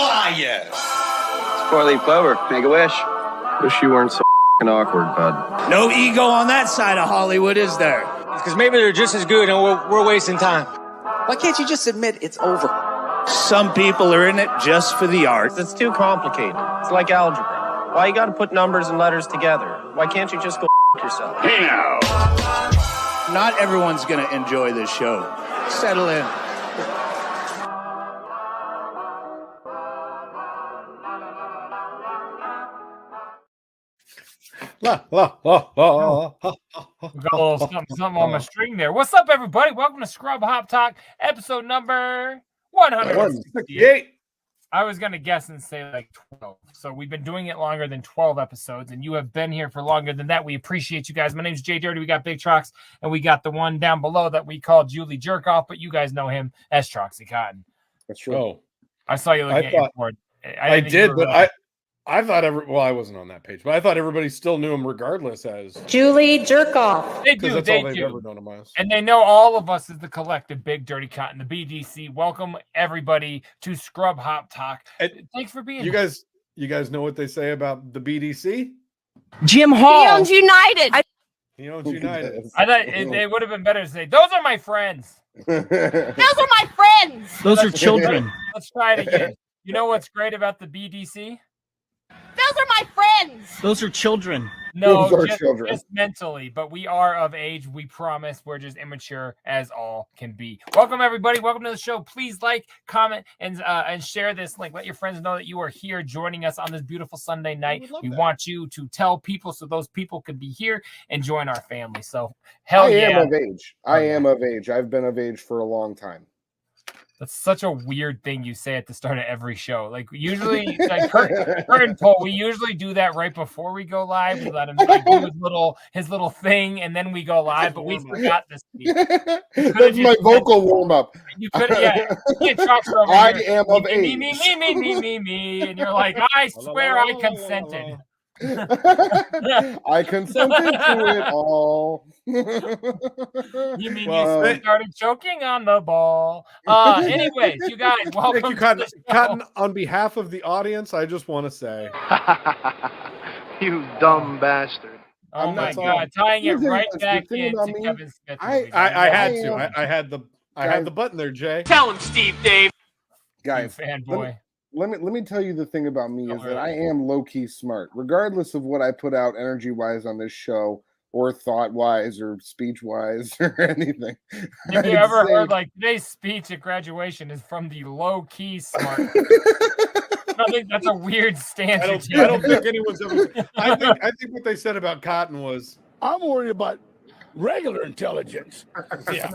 are you? It's four-leaf clover. Make a wish. Wish you weren't so awkward, bud. No ego on that side of Hollywood, is there? Because maybe they're just as good and we're wasting time. Why can't you just admit it's over? Some people are in it just for the art. It's too complicated. It's like algebra. Why you gotta put numbers and letters together? Why can't you just go yourself? Hey now! Not everyone's gonna enjoy this show. Settle in. Got a little something on my string there. What's up, everybody? Welcome to Scrub Hop Talk, episode number 168. I was going to guess and say like 12. So we've been doing it longer than 12 episodes, and you have been here for longer than that. We appreciate you guys. My name's JDirty. We got Big Trox, and we got the one down below that we call Julie Jerkoff, but you guys know him as Troxy Cotton. That's true. Oh, I saw you looking at your board. I did, but I thought I wasn't on that page, but I thought everybody still knew him regardless as Julie Jerkoff. They do. That's They all they've do. ever known him as. And they know all of us as the collective Big Dirty Cotton, the BDC. Welcome everybody to Scrub Hop Talk. Thanks for being here. You guys know what they say about the BDC? Jim Hall. He owns United. He owns United. I thought it would have been better to say, those are my friends. Those are my friends. Those are children. Let's try it again. You know what's great about the BDC? Those are my friends. Those are children. No, Those are children. just mentally, but we are of age. We promise. We're just immature as all can be. Welcome, everybody. Welcome to the show. Please like, comment, and share this link. Let your friends know that you are here joining us on this beautiful Sunday night. We want you to tell people so those people can be here and join our family. So, I am of age. I am of age. I've been of age for a long time. That's such a weird thing you say at the start of every show. Like usually, like curtain poll, we usually do that right before we go live. We let him do his little thing, and then we go live. But we forgot this week. That's my vocal warm up. You could, yeah. You can't over I here. am of age. Me, and you're like, I swear I consented. I consented to it all. You mean you started choking on the ball? Anyways, you guys, welcome. Thank you, Cotton. Cotton, on behalf of the audience, I just want to say, You dumb bastard. Oh my God! Tying it right back into Kevin Smith. I had to. I had the button there, Jay. Tell him, Steve Dave. Guys, fanboy. Let me tell you the thing about me is that I am low-key smart, regardless of what I put out energy-wise on this show, or thought-wise, or speech-wise, or anything. Have you ever heard like today's speech at graduation is from the low-key smart? I think that's a weird stance. I don't think anyone's ever. I think what they said about Cotton was, I'm worried about regular intelligence. Yeah.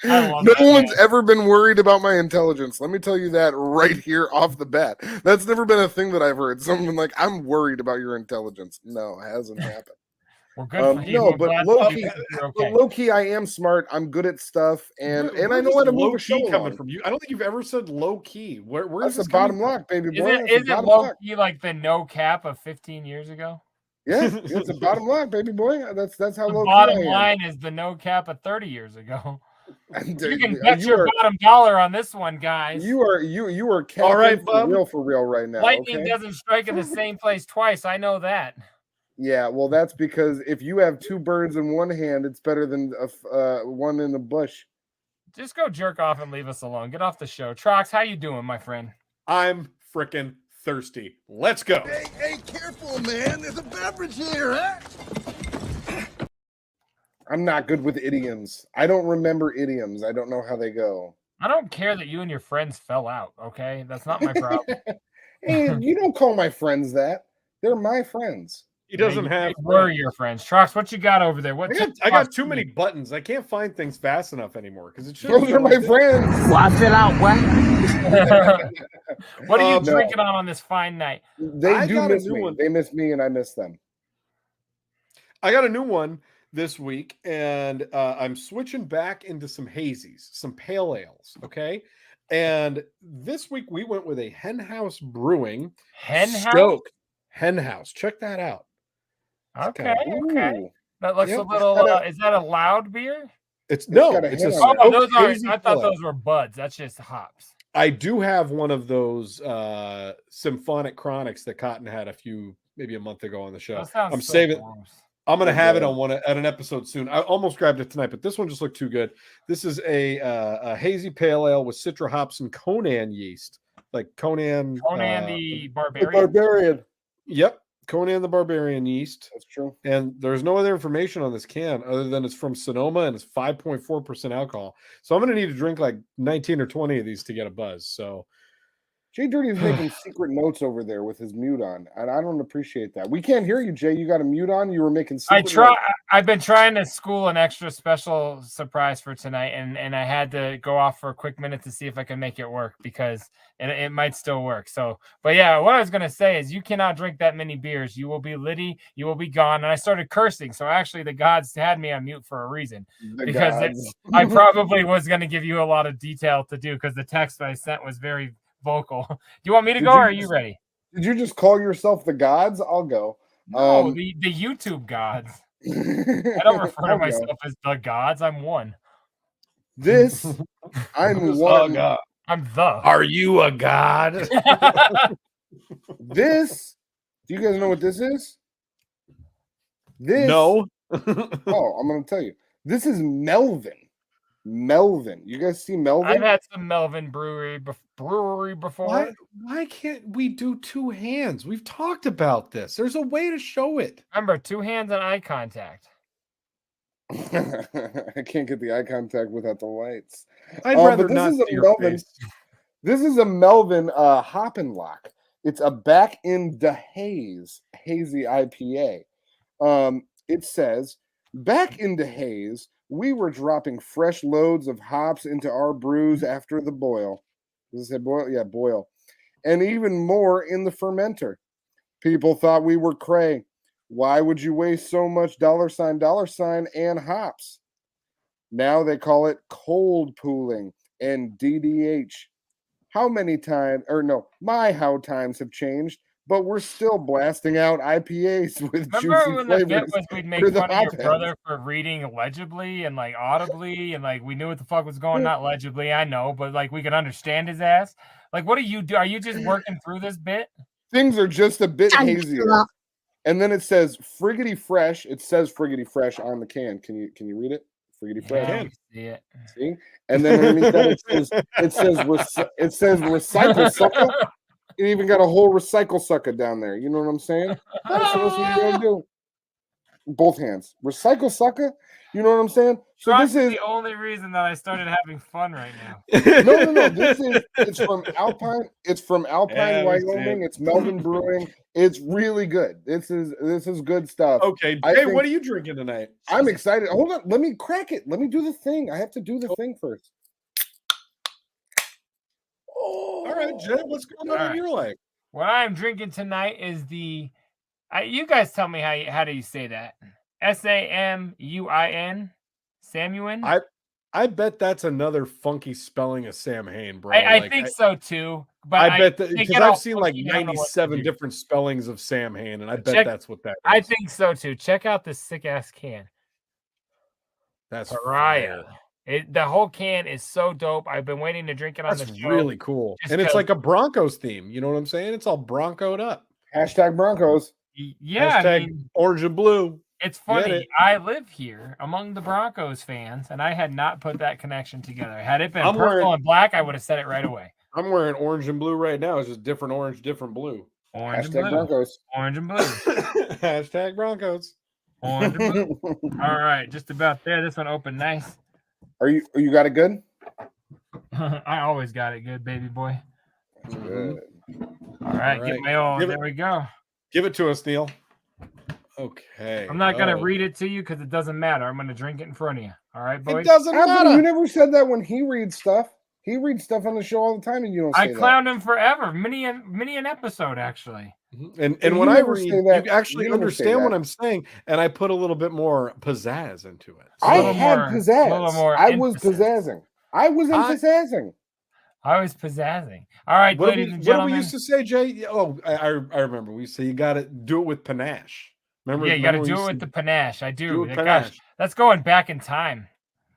No one's ever been worried about my intelligence. Let me tell you that right here off the bat. That's never been a thing that I've heard. Someone like, I'm worried about your intelligence. No, it hasn't happened. Well, good for you. No, but low key, I am smart. I'm good at stuff, and I know how to move a show coming from you. I don't think you've ever said low key. Where's the bottom lock, baby boy? Is it low key like the no cap of 15 years ago? Yeah, it's a bottom line, baby boy. That's how low key bottom line is the no cap of 30 years ago. You can bet your bottom dollar on this one, guys. You are all right, for real right now. Lightning doesn't strike in the same place twice. I know that. Yeah, well, that's because if you have two birds in one hand, it's better than one in the bush. Just go jerk off and leave us alone. Get off the show. Trox, how you doing, my friend? I'm frickin' thirsty. Let's go. Hey, careful, man. There's a beverage here, huh? I'm not good with idioms. I don't remember idioms. I don't know how they go. I don't care that you and your friends fell out, okay? That's not my problem. Hey, you don't call my friends that. They're my friends. He doesn't have. Were your friends? Trox, what you got over there? I got too many buttons. I can't find things fast enough anymore because it should. Those are my friends. Well, I fill out what? What are you drinking on this fine night? They do miss me. They miss me, and I miss them. I got a new one this week, and I'm switching back into some hazies, some pale ales. Okay, and this week we went with a Hen House Brewing Stoked Hen House. Check that out. Okay. That looks a little. Is that a loud beer? It's no. It's a. Those are. I thought those were buds. That's just hops. I do have one of those symphonic chronics that Cotton had maybe a month ago on the show. I'm saving. I'm going to have it on at an episode soon. I almost grabbed it tonight, but this one just looked too good. This is a hazy pale ale with citra hops and Conan yeast, like Conan the Barbarian. The Barbarian. Yep, Conan the Barbarian yeast. That's true. And there's no other information on this can other than it's from Sonoma and it's 5.4% alcohol. So I'm going to need to drink like 19 or 20 of these to get a buzz. So JDirty is making secret notes over there with his mute on, and I don't appreciate that. We can't hear you, Jay. You got a mute on. You were making secret notes. I've been trying to school an extra special surprise for tonight, and I had to go off for a quick minute to see if I can make it work because it might still work. So, but yeah, what I was gonna say is you cannot drink that many beers. You will be litty. You will be gone. And I started cursing. So actually, the gods had me on mute for a reason I probably was gonna give you a lot of detail to do because the text I sent was very vocal. Do you want me to go or are you ready? Did you just call yourself the gods? I'll go. No, the YouTube gods. I don't refer to myself as the gods. I'm one. I'm one. I'm the. Are you a god? Do you guys know what this is? No. I'm going to tell you. This is Melvin. You guys see Melvin? I've had some Melvin brewery before. Why can't we do two hands? We've talked about this. There's a way to show it. Remember, 2 hands and eye contact. I can't get the eye contact without the lights. I'd rather not see your face. This is a Melvin Hop and Lock. It's a Back in the Haze hazy IPA. It says, back in the haze, we were dropping fresh loads of hops into our brews after the boil. Does it say boil? Yeah, boil. And even more in the fermenter. People thought we were cray. Why would you waste so much $$ and hops? Now they call it cold pooling and DDH. How times have changed, but we're still blasting out IPAs with juicy when flavors. The bit was we'd make fun of your brother for reading legibly and like audibly and like we knew what the fuck was going on, not legibly, I know, but like we could understand his ass. Like what do you do? Are you just working through this bit? Things are just a bit hazier. And then it says friggity fresh. It says friggity fresh on the can. Can you read it? Friggity fresh. Yeah, see it. See? And then underneath that it says recycle sucker. It even got a whole recycle sucker down there. You know what I'm saying? That's what you gotta do. Both hands. Recycle sucker. You know what I'm saying? So Trox this is the only reason that I started having fun right now. No. It's from Alpine. It's from Alpine, Wyoming. It's Melvin Brewing. It's really good. This is good stuff. Okay, Jay, what are you drinking tonight? I'm excited. Hold on. Let me crack it. Let me do the thing. I have to do the thing first. All right, Jay, what's going on in your life? What I'm drinking tonight is you guys tell me how do you say that? SAMUIN? Samuin? I bet that's another funky spelling of Sam Hain, bro. I think so too. But I bet that because I've seen like 97 different spellings of Sam Hain, and I bet that's what that is. I think so too. Check out this sick ass can. That's Pariah. The whole can is so dope. I've been waiting to drink it on the show. That's really cool. And it's like a Broncos theme. You know what I'm saying? It's all Broncoed up. Hashtag Broncos. Yeah. Hashtag orange and blue. It's funny. I live here among the Broncos fans, and I had not put that connection together. Had it been purple and black, I would have said it right away. I'm wearing orange and blue right now. It's just different orange, different blue. Orange Hashtag and blue. Broncos. Orange and blue. Hashtag Broncos. Orange and blue. All right, just about there. This one opened nice. Are you got it good? I always got it good, baby boy. Good. All right, get my old. There we go. Give it to us, Neil. Okay. I'm not gonna read it to you because it doesn't matter. I'm gonna drink it in front of you. All right, boys. It doesn't matter. You never said that when he reads stuff. He reads stuff on the show all the time, and you don't say that. I clowned him forever. Many an episode, actually. And when I read, you actually understand what I'm saying, and I put a little bit more pizzazz into it. I had pizzazz. I was pizzazzing. I was emphasizing. I was pizzazzing. All right, ladies and gentlemen. What we used to say, Jay? Oh, I remember. We used to say you got to do it with panache. Remember? Yeah, you got to do it with the panache. I do. Gosh, that's going back in time.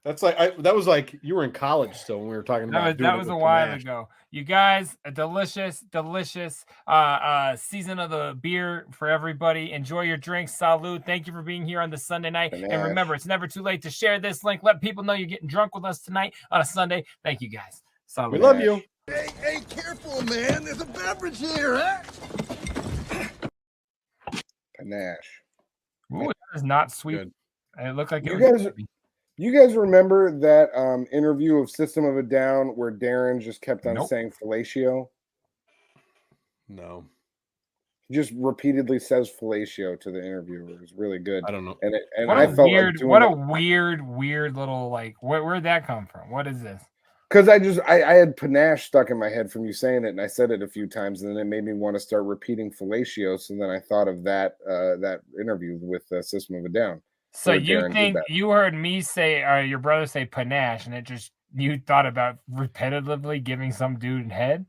That's like that was like you were in college still when we were talking about that was a while ago. You guys, a delicious season of the beer for everybody. Enjoy your drinks. Salud. Thank you for being here on this Sunday night. Panache. And remember, it's never too late to share this link. Let people know you're getting drunk with us tonight on a Sunday. Thank you guys. Salud. We love you. Hey, careful, man. There's a beverage here, huh? Panache. Ooh, that is not sweet. Good. It looked like You guys remember that interview of System of a Down where Darren just kept on saying fellatio? No. He just repeatedly says fellatio to the interviewer. It was really good. I don't know. And what I a felt weird, like what a weird little like. Where'd that come from? What is this? Because I had panache stuck in my head from you saying it, and I said it a few times, and then it made me want to start repeating fellatio. So then I thought of that interview with System of a Down. So you think you heard me say, or your brother say panache, and you thought about repetitively giving some dude head?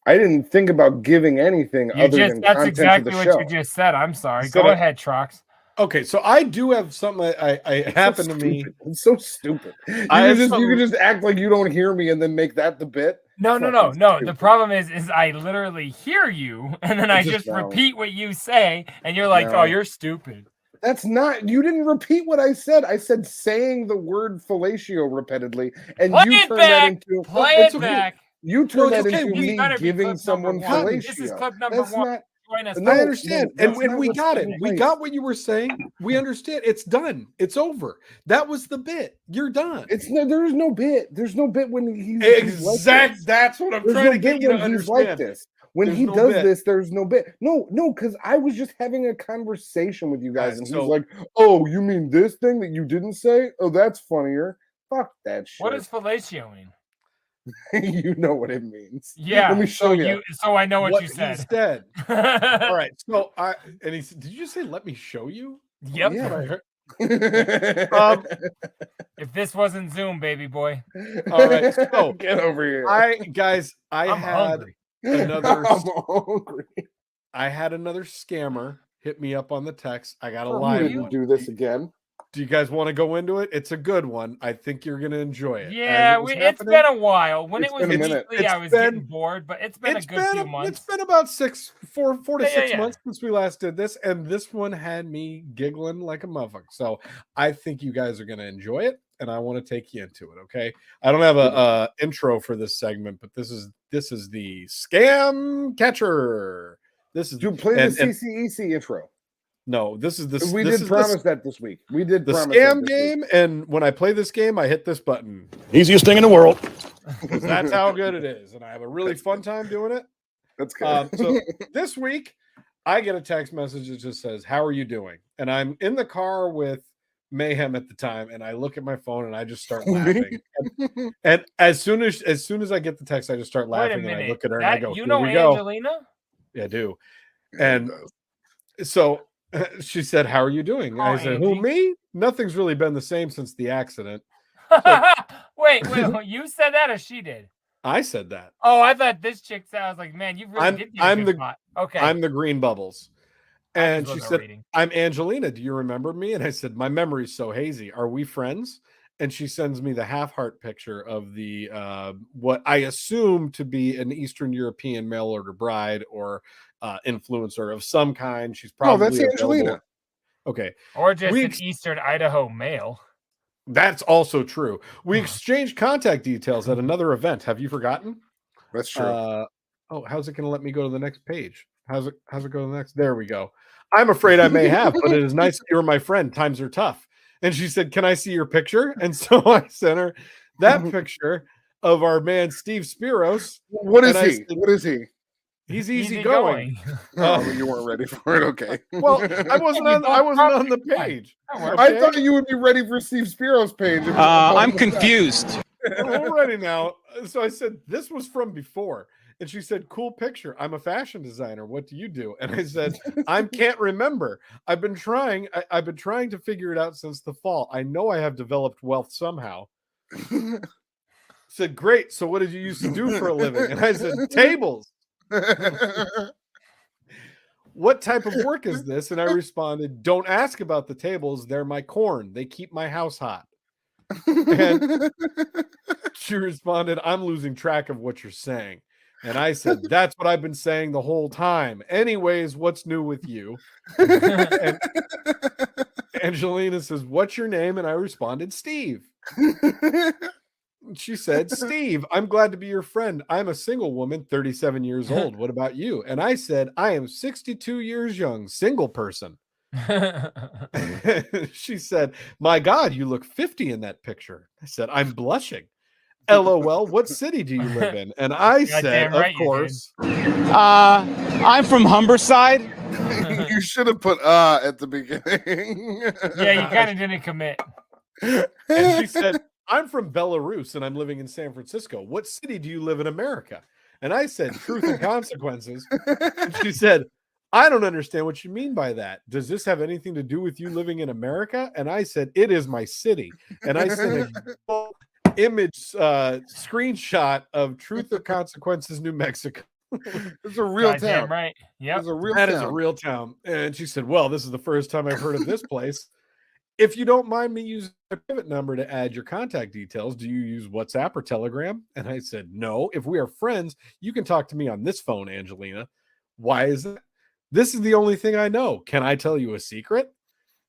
I didn't think about giving anything other than that's content exactly of the what show. you just said. I'm sorry. Go ahead, Trox. Okay, so I do have something I happened to me. It's so stupid. You can just act like you don't hear me and then make that the bit. No. The problem is I literally hear you, and then I just repeat what you say, and you're like, "Oh, you're stupid." That's not. You didn't repeat what I said. I said saying the word fellatio repeatedly, and you turned that into play it back. You turned that into me giving someone fellatio. This is clip number one. I understand. And we got it. We got what you were saying. We understand. It's done. It's over. That was the bit. You're done. There's no bit. There's no bit when he's exact. Like that's what I'm trying to get you to understand. Like this. When he does this, there's no bit. No, because I was just having a conversation with you guys, and he's like, "Oh, you mean this thing that you didn't say? Oh, that's funnier. Fuck that shit." What does fellatio mean? You know what it means. Yeah. Let me show you. So I know what you said. All right. So and he said, "Did you say let me show you?" Yep. Yeah. If this wasn't Zoom, baby boy. All right. So get over here. I'm hungry. I had another scammer hit me up on the text. I got a lie. live. You do this again? Do you guys want to go into it? It's a good one. I think you're going to enjoy it. Yeah, it's been a while. When it was weekly, I was getting bored, but it's been a good few months. It's been about 4 to 6 months since we last did this, and this one had me giggling like a motherfucker. So I think you guys are going to enjoy it, and I want to take you into it. Okay, I don't have a intro for this segment, but this is the scam catcher. This is play the CCEC intro. No, this is the. We did promise that this week. We did the scam game, and when I play this game, I hit this button. Easiest thing in the world. That's how good it is, and I have a really fun time doing it. That's good. So this week, I get a text message that just says, "How are you doing?" And I'm in the car with Mayhem at the time, and I look at my phone and I just start laughing. and as soon as I get the text, I just start laughing. And I look at her and I go, "You know Angelina?" Yeah, I do. And so she said, "How are you doing?" And I said, Angie. "Who, me? Nothing's really been the same since the accident." Wait, you said that or she did? I said that. Oh, I thought this chick said. I was like, man, you really did get a good spot. Okay. I'm the green bubbles. And she said, "I'm Angelina. Do you remember me?" And I said, "My memory's so hazy. Are we friends?" And she sends me the half heart picture of the what I assume to be an Eastern European mail order bride or influencer of some kind. She's probably that's Angelina. Okay. Or just an Eastern Idaho male. That's also true. We exchanged contact details at another event. Have you forgotten? That's true. How's it going to let me go to the next page? How's it go to the next? There we go. I'm afraid I may have, but it is nice that you're my friend. Times are tough. And she said, "Can I see your picture?" And so I sent her that picture of our man Steve Spiros. What is he? What is he? He's easygoing. You weren't ready for it. Okay. Well, I wasn't on the page. Okay? I thought you would be ready for Steve Spiros' page. I'm confused. I'm ready now. So I said, "This was from before." And she said, "Cool picture. I'm a fashion designer. What do you do?" And I said, "I can't remember. I've been trying to figure it out since the fall. I know I have developed wealth somehow." Said, "Great. So what did you used to do for a living?" And I said, "Tables." "What type of work is this?" And I responded, "Don't ask about the tables. They're my corn. They keep my house hot." And she responded, I'm losing track of what you're saying. And I said, that's what I've been saying the whole time. Anyways, what's new with you? And Angelina says, what's your name? And I responded, Steve. She said, Steve, I'm glad to be your friend. I'm a single woman, 37 years old. What about you? And I said, I am 62 years young, single person. She said, my God, you look 50 in that picture. I said, I'm blushing. LOL, what city do you live in? And I said, right, of course. I'm from Humberside. You should have put at the beginning. Yeah, you kind of didn't commit. And she said, I'm from Belarus and I'm living in San Francisco. What city do you live in America? And I said, Truth and Consequences. And she said, I don't understand what you mean by that. Does this have anything to do with you living in America? And I said, it is my city. And I sent a image screenshot of Truth and Consequences, New Mexico. It's a real Goddamn town. right. Yep. It's a real That town. is a real town. And she said, well, this is the first time I've heard of this place. If you don't mind me using a pivot number to add your contact details, do you use WhatsApp or Telegram? And I said, no. If we are friends, you can talk to me on this phone, Angelina. Why is that? This is the only thing I know. Can I tell you a secret?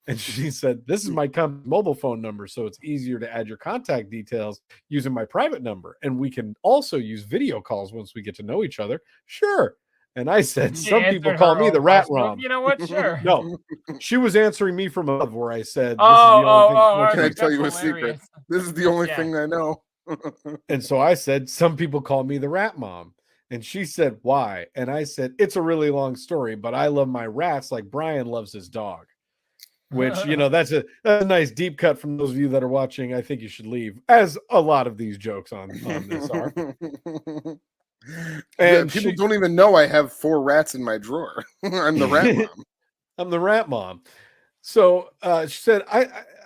And she said, this is my mobile phone number, so it's easier to add your contact details using my private number. And we can also use video calls once we get to know each other. Sure. And I said, some people call me the rat rom. You know what? Sure. No, she was answering me from above where I said, Can I tell you a secret? This is the only thing I know. And so I said, some people call me the rat mom. And she said, why? And I said, it's a really long story, but I love my rats like Brian loves his dog. Which, you know, that's a nice deep cut from those of you that are watching. I think you should leave, as a lot of these jokes on this are. And people don't even know I have 4 rats in my drawer. I'm the rat mom. I'm the rat mom. So she said, I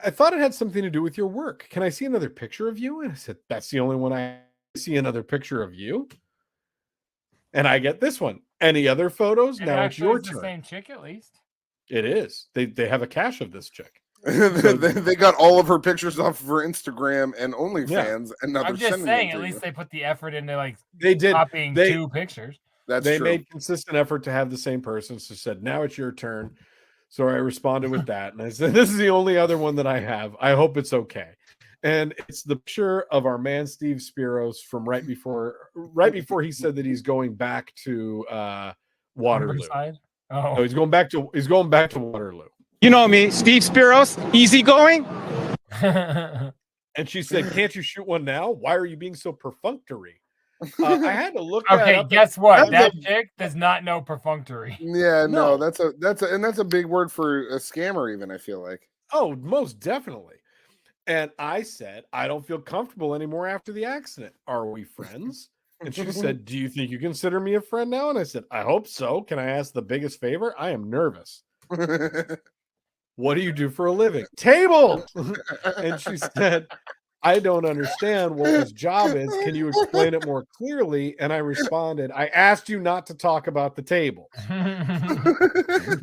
thought it had something to do with your work. Can I see another picture of you? And I said, that's the only one I see. Another picture of you. And I get this one. Any other photos? Now it's your turn. The same chick, at least. It is. They have a cache of this chick. They got all of her pictures off of her Instagram and OnlyFans, and now I'm they're just sending saying, them at to least you. they put the effort into like they did copying 2 pictures. They made consistent effort to have the same person. So said, now it's your turn. So I responded with that, and I said, this is the only other one that I have. I hope it's okay. And it's the picture of our man Steve Spiros from right before he said that he's going back to Waterloo. Oh, he's going back to Waterloo. You know me, Steve Spiros, easygoing. And she said, can't you shoot one now? Why are you being so perfunctory? I had to look that okay, up. guess what? That chick does not know perfunctory. Yeah, no, that's a big word for a scammer, even, I feel like. Oh, most definitely. And I said, I don't feel comfortable anymore after the accident. Are we friends? And she said, do you think you consider me a friend now? And I said, I hope so. Can I ask the biggest favor? I am nervous. What do you do for a living? Table. And she said, I don't understand what his job is. Can you explain it more clearly? And I responded, I asked you not to talk about the table. I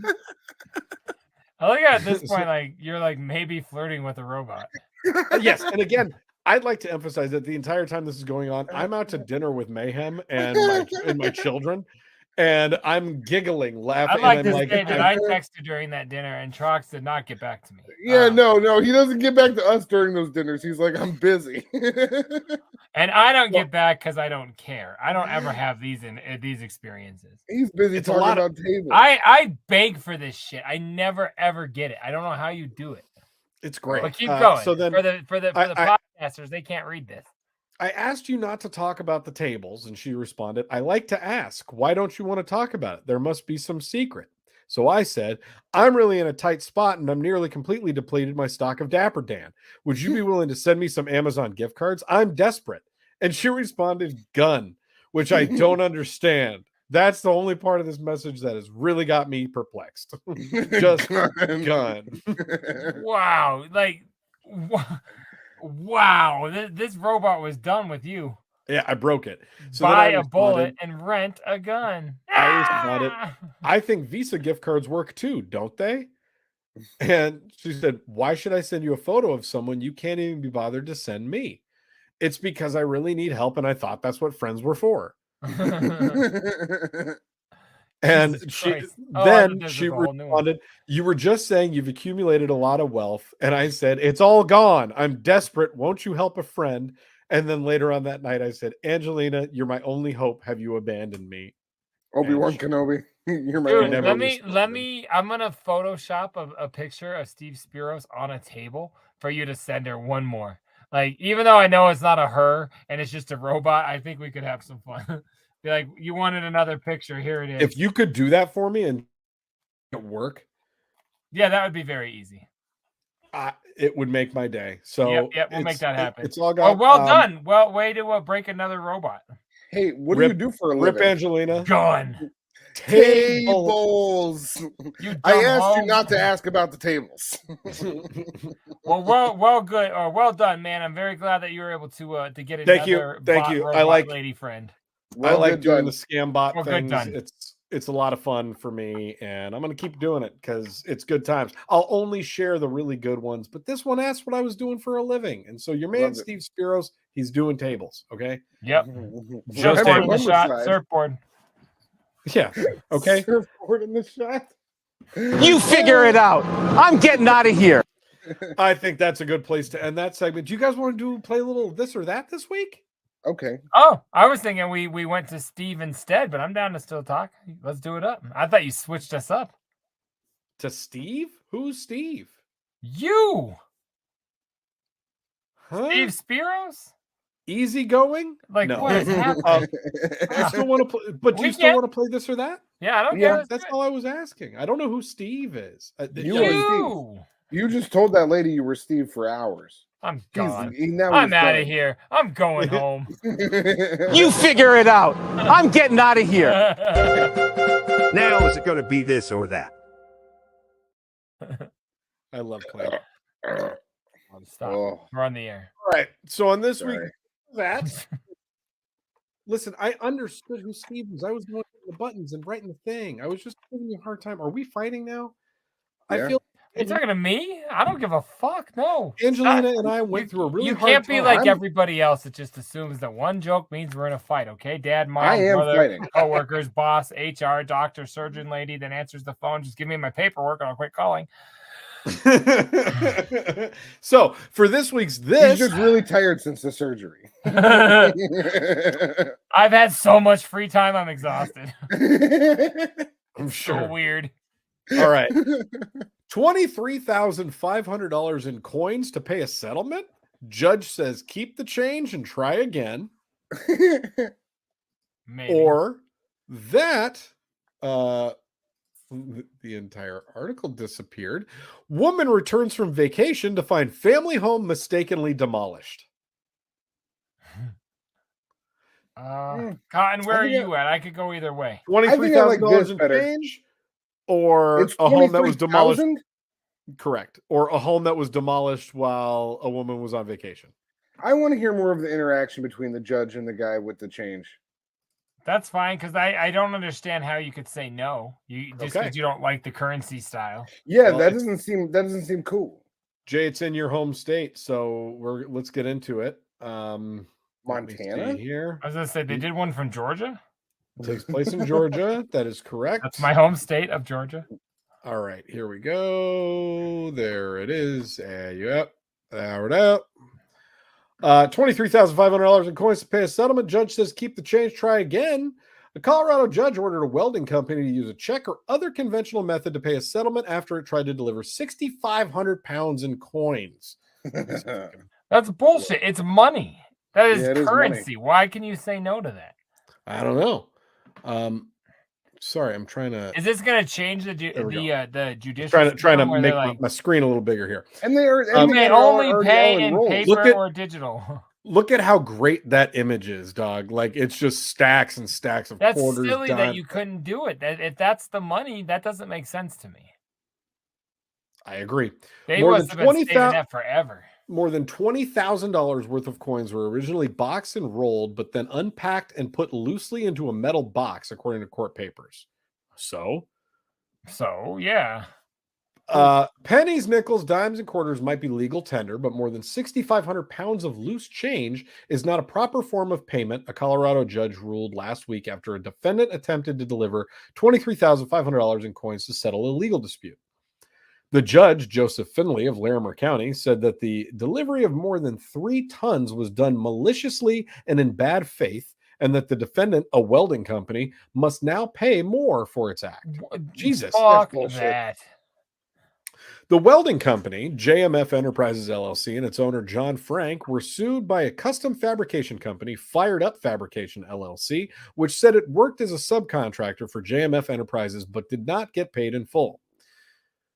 look at this point, like you're like maybe flirting with a robot. Yes, and again, I'd like to emphasize that the entire time this is going on, I'm out to dinner with Mayhem and my children, and I'm giggling, laughing. I like to say that I texted during that dinner, and Trox did not get back to me. Yeah, no, he doesn't get back to us during those dinners. He's like, I'm busy. And I don't get back because I don't care. I don't ever have these experiences. He's busy talking about tables. I beg for this shit. I never ever get it. I don't know how you do it. It's great. But keep going. So then, for the podcasters, they can't read this. I asked you not to talk about the tables, and she responded, I like to ask. Why don't you want to talk about it? There must be some secret. So I said, I'm really in a tight spot, and I'm nearly completely depleted my stock of Dapper Dan. Would you be willing to send me some Amazon gift cards? I'm desperate. And she responded, gun, which I don't understand. That's the only part of this message that has really got me perplexed. Just gun. Wow. Like, wow. This robot was done with you. Yeah, I broke it. So buy a bullet and rent a gun. I responded, I think Visa gift cards work too, don't they? And she said, why should I send you a photo of someone you can't even be bothered to send me? It's because I really need help, and I thought that's what friends were for. And she responded, you were just saying you've accumulated a lot of wealth. And I said, it's all gone. I'm desperate. Won't you help a friend? And then later on that night, I said, Angelina, you're my only hope. Have you abandoned me? Obi-Wan Kenobi. You're my Dude, let me, I'm going to Photoshop a picture of Steve Spiros on a table for you to send her one more. Like, even though I know it's not a her and it's just a robot, I think we could have some fun. Be like, you wanted another picture. Here it is. If you could do that for me and it work. Yeah, that would be very easy. It would make my day. So yep, we'll make that happen. It's all got, well done. Well, way to break another robot. Hey, what do you do for a living? Rip Angelina. Gone. Tables. I asked you not to ask about the tables. well, good or well done, man. I'm very glad that you were able to get another Thank you. I like lady friend. I like doing the scam bot things. Done. It's a lot of fun for me, and I'm going to keep doing it because it's good times. I'll only share the really good ones, but this one asked what I was doing for a living, and so your man Steve Spiros, he's doing tables. Okay. Yep. Just in the shot surfboard. Yeah. Okay. Surfboard in the shot. You figure it out. I'm getting out of here. I think that's a good place to end that segment. Do you guys want to play a little this or that this week? Okay. Oh, I was thinking we went to Steve instead, but I'm down to still talk. Let's do it up. I thought you switched us up. To Steve? Who's Steve? You. Huh? Steve Spiros? Easygoing? Like no. what is happening? I still want to play, but do you still want to play this or that? Yeah, I don't care. That's all I was asking. I don't know who Steve is. You just told that lady you were Steve for hours. I'm gone. I'm out of here. I'm going home. You figure it out. I'm getting out of here. Now is it going to be this or that? I love playing. Stop. Oh. We're on the air. All right. So on this week, listen, I understood who Steve was. I was going the buttons and writing the thing. I was just giving you a hard time. Are we fighting now? Yeah. I feel. Are you talking to me? I don't give a fuck. No. Angelina and I went through a really hard time. You can't be like everybody else that just assumes that one joke means we're in a fight, okay? Dad, mom, brother, coworkers, boss, HR, doctor, surgeon lady, then answers the phone. Just give me my paperwork and I'll quit calling. So for this week's he's just really tired since the surgery. I've had so much free time, I'm exhausted. I'm sure. So weird. All right. $23,500 in coins to pay a settlement. Judge says keep the change and try again. Maybe. Or that the entire article disappeared. Woman returns from vacation to find family home mistakenly demolished. Cotton, where are you at? I could go either way. $23,000 in change. Or a home that was demolished. Correct. Or a home that was demolished while a woman was on vacation. I want to hear more of the interaction between the judge and the guy with the change. That's fine, because I don't understand how you could say no. You just because you don't like the currency style. Yeah, well, that doesn't seem cool. Jay, it's in your home state, so let's get into it. Montana here. I was gonna say they did one from Georgia. It takes place in Georgia. That is correct. That's my home state of Georgia. All right, here we go. There it is. Yep. There it out. $23,500 in coins to pay a settlement. Judge says keep the change, try again. A Colorado judge ordered a welding company to use a check or other conventional method to pay a settlement after it tried to deliver 6,500 pounds in coins. That's bullshit. It's money. That is currency. Why can you say no to that? I don't know. Sorry, I'm trying to. Is this going to change the judicial? Trying to make my screen a little bigger here. And they only pay in paper or digital. Look at how great that image is, dog. Like it's just stacks and stacks of quarters. That's silly that you couldn't do it. If that's the money, that doesn't make sense to me. I agree. They must have been saving that forever. More than $20,000 worth of coins were originally boxed and rolled, but then unpacked and put loosely into a metal box, according to court papers. So yeah. Pennies, nickels, dimes, and quarters might be legal tender, but more than 6,500 pounds of loose change is not a proper form of payment, a Colorado judge ruled last week after a defendant attempted to deliver $23,500 in coins to settle a legal dispute. The judge, Joseph Finley of Larimer County, said that the delivery of more than 3 tons was done maliciously and in bad faith, and that the defendant, a welding company, must now pay more for its act. Jesus. Fuck that. The welding company, JMF Enterprises LLC, and its owner, John Frank, were sued by a custom fabrication company, Fired Up Fabrication LLC, which said it worked as a subcontractor for JMF Enterprises but did not get paid in full.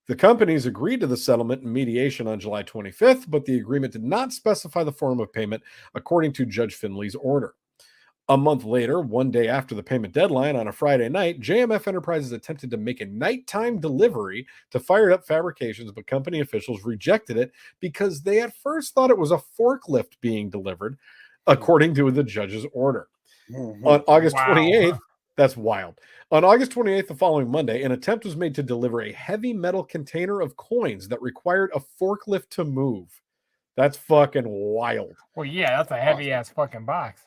The companies agreed to the settlement and mediation on July 25th, but the agreement did not specify the form of payment, according to Judge Finley's order. A month later, one day after the payment deadline on a Friday night, JMF Enterprises attempted to make a nighttime delivery to Fired Up Fabrications, but company officials rejected it because they at first thought it was a forklift being delivered, according to the judge's order. On August 28th, that's wild. On August 28th, the following Monday, an attempt was made to deliver a heavy metal container of coins that required a forklift to move. That's fucking wild. Well, yeah, that's a heavy-ass fucking box.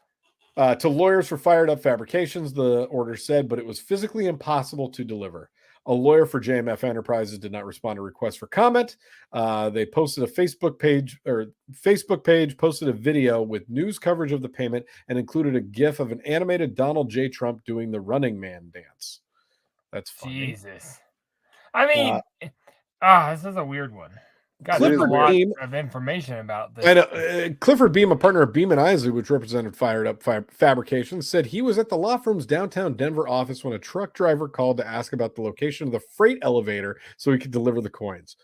To lawyers for Fired Up Fabrications, the order said, but it was physically impossible to deliver. A lawyer for JMF Enterprises did not respond to requests for comment. They posted a Facebook page, posted a video with news coverage of the payment, and included a GIF of an animated Donald J. Trump doing the Running Man dance. That's funny. Jesus. I mean, this is a weird one. God, there's a lot of information about this. And Clifford Beam, a partner of Beam and Isley, which represented Fired Up Fabrications, said he was at the law firm's downtown Denver office when a truck driver called to ask about the location of the freight elevator so he could deliver the coins.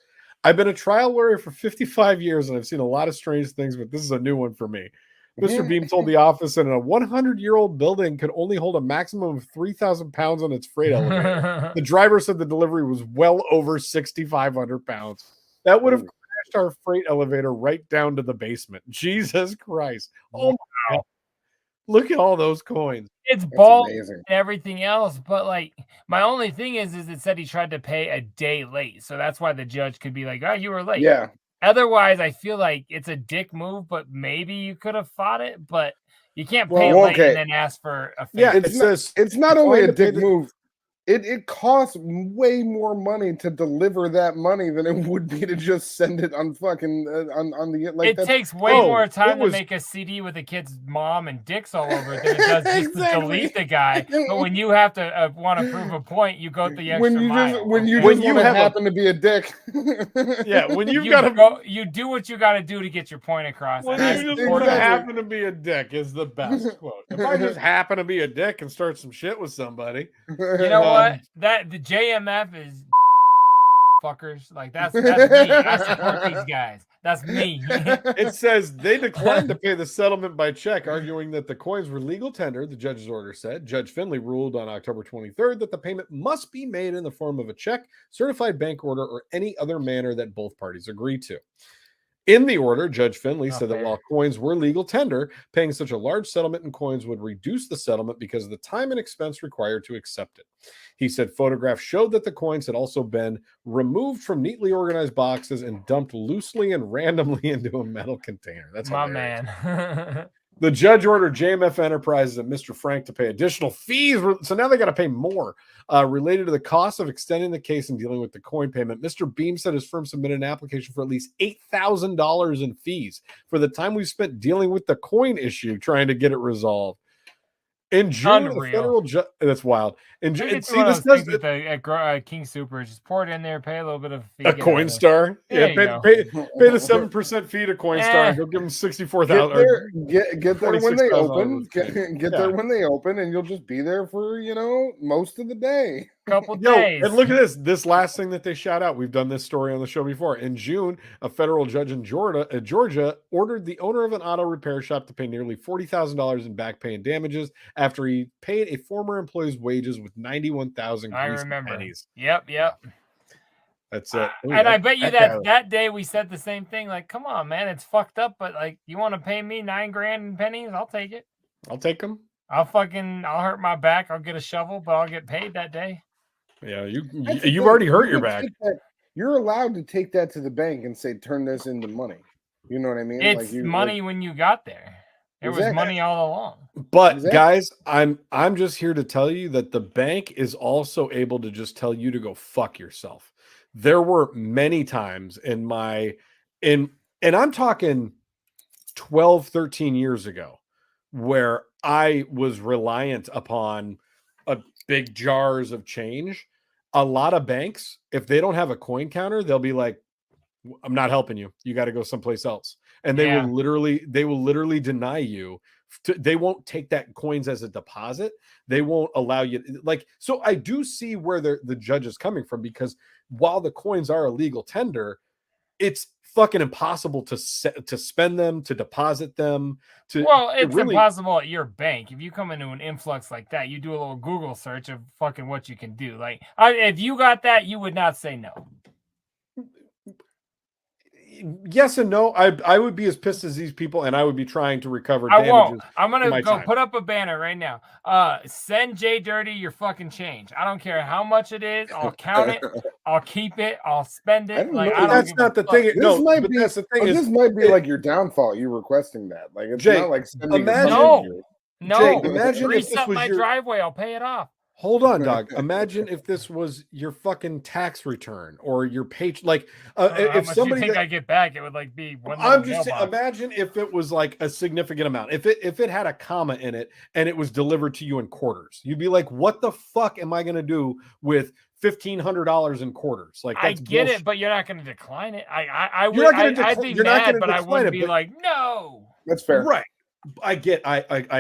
I've been a trial lawyer for 55 years, and I've seen a lot of strange things, but this is a new one for me. Mr. Beam told the office that a 100-year-old building could only hold a maximum of 3,000 pounds on its freight elevator. The driver said the delivery was well over 6,500 pounds. That would have crashed our freight elevator right down to the basement. Jesus Christ. Oh, my God. Look at all those coins. It's bald and everything else, but like my only thing is it said he tried to pay a day late. So that's why the judge could be like, oh, you were late. Yeah. Otherwise, I feel like it's a dick move, but maybe you could have fought it, but you can't pay late and then ask for a favor. Yeah, it's not only a dick move. It costs way more money to deliver that money than it would be to just send it on fucking on the like. It takes way more time to make a CD with a kid's mom and dicks all over it than it does just to delete the guy. But when you have to want to prove a point, you go the extra mile. When you happen to be a dick. Yeah, when you do what you got to do to get your point across. When you just want to happen to be a dick is the best quote. If I just happen to be a dick and start some shit with somebody, you know what? That the JMF is fuckers. Like that's me. I support these guys. That's me. It says they declined to pay the settlement by check, arguing that the coins were legal tender, the judge's order said. Judge Finley ruled on October 23rd that the payment must be made in the form of a check, certified bank order, or any other manner that both parties agree to. In the order, Judge Finley said that while coins were legal tender, paying such a large settlement in coins would reduce the settlement because of the time and expense required to accept it. He said photographs showed that the coins had also been removed from neatly organized boxes and dumped loosely and randomly into a metal container. That's my hilarious. man. The judge ordered JMF Enterprises and Mr. Frank to pay additional fees. So now they got to pay more related to the cost of extending the case and dealing with the coin payment. Mr. Beam said his firm submitted an application for at least $8,000 in fees for the time we spent dealing with the coin issue, trying to get it resolved. In June, the federal judge, that's wild. And see, this does at King Super, just pour it in there, pay a little bit of fee. A Coinstar, yeah, pay the 7% fee to Coinstar. And go give them $64,000. Get there when they open. Get there when they open, and you'll just be there for most of the day. Couple days. And look at this. This last thing that they shout out. We've done this story on the show before. In June, a federal judge in Georgia ordered the owner of an auto repair shop to pay nearly $40,000 in back pay and damages after he paid a former employee's wages with 91,000 pennies. Yep. That's it. And I bet you that day we said the same thing. Like, come on, man, it's fucked up, but like, you want to pay me $9,000 in pennies? I'll take it. I'll take them. I'll hurt my back. I'll get a shovel, but I'll get paid that day. Yeah, you've already hurt your back. you're allowed to take that to the bank and say, turn this into money. You know what I mean? It's money when you got there. It was money all along. But guys, I'm just here to tell you that the bank is also able to just tell you to go fuck yourself. There were many times and I'm talking 12, 13 years ago where I was reliant upon big jars of change. A lot of banks, if they don't have a coin counter, they'll be like, I'm not helping you. You got to go someplace else. And they will literally deny you. They won't take that coins as a deposit. They won't allow you. So I do see where the judge is coming from, because while the coins are a legal tender, it's fucking impossible to spend them, to deposit them. It's impossible at your bank. If you come into an influx like that, you do a little Google search of fucking what you can do. Like, if you got that, you would not say no. Yes and no. I would be as pissed as these people, and I would be trying to recover I damages. won't. I'm gonna go time. put up a banner right now. Send JDirty your fucking change. I don't care how much it is. I'll count it. I'll keep it. I'll spend it. That's not the thing. This might be like your downfall. You requesting that? Like, it's not like sending. No. Jake, imagine if this was my driveway. I'll pay it off. Hold on, dog. Imagine if this was your fucking tax return or your page. Like, if somebody you think I get back, it would like be one. I'm just saying, imagine if it was like a significant amount. If it had a comma in it and it was delivered to you in quarters, you'd be like, "What the fuck am I going to do with $1,500 in quarters?" Like, that's I get bullshit. it, but you're not going to decline it. I'd be mad, but I wouldn't be like, no. That's fair, right? I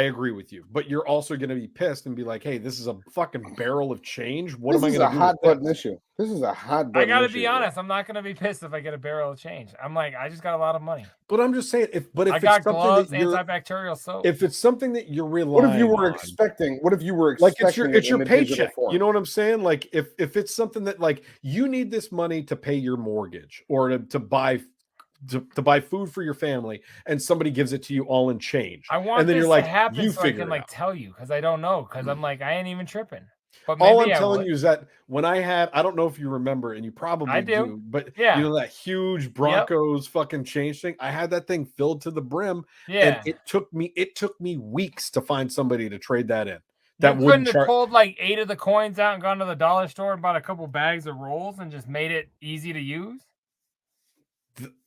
agree with you, but you're also going to be pissed and be like, "Hey, this is a fucking barrel of change. What am I going to do?" This is a hot button issue. This is a hot button. I got to be honest. I'm not going to be pissed if I get a barrel of change. I'm like, I just got a lot of money. But I'm just saying, if I got gloves, antibacterial soap. If it's something that you're relying, what if you were expecting? Like, it's your paycheck. You know what I'm saying? Like, if it's something that, like, you need this money to pay your mortgage or to buy food for your family, and somebody gives it to you all in change. I want and then this you're like, to happen you so I can like tell you, because I don't know, because I'm like, I ain't even tripping. But all I'm telling you is that when I don't know if you remember, and you probably I do, but yeah, you know that huge Broncos fucking change thing. I had that thing filled to the brim, yeah, and it took me weeks to find somebody to trade that in. That couldn't have pulled like 8 of the coins out and gone to the dollar store and bought a couple bags of rolls and just made it easy to use.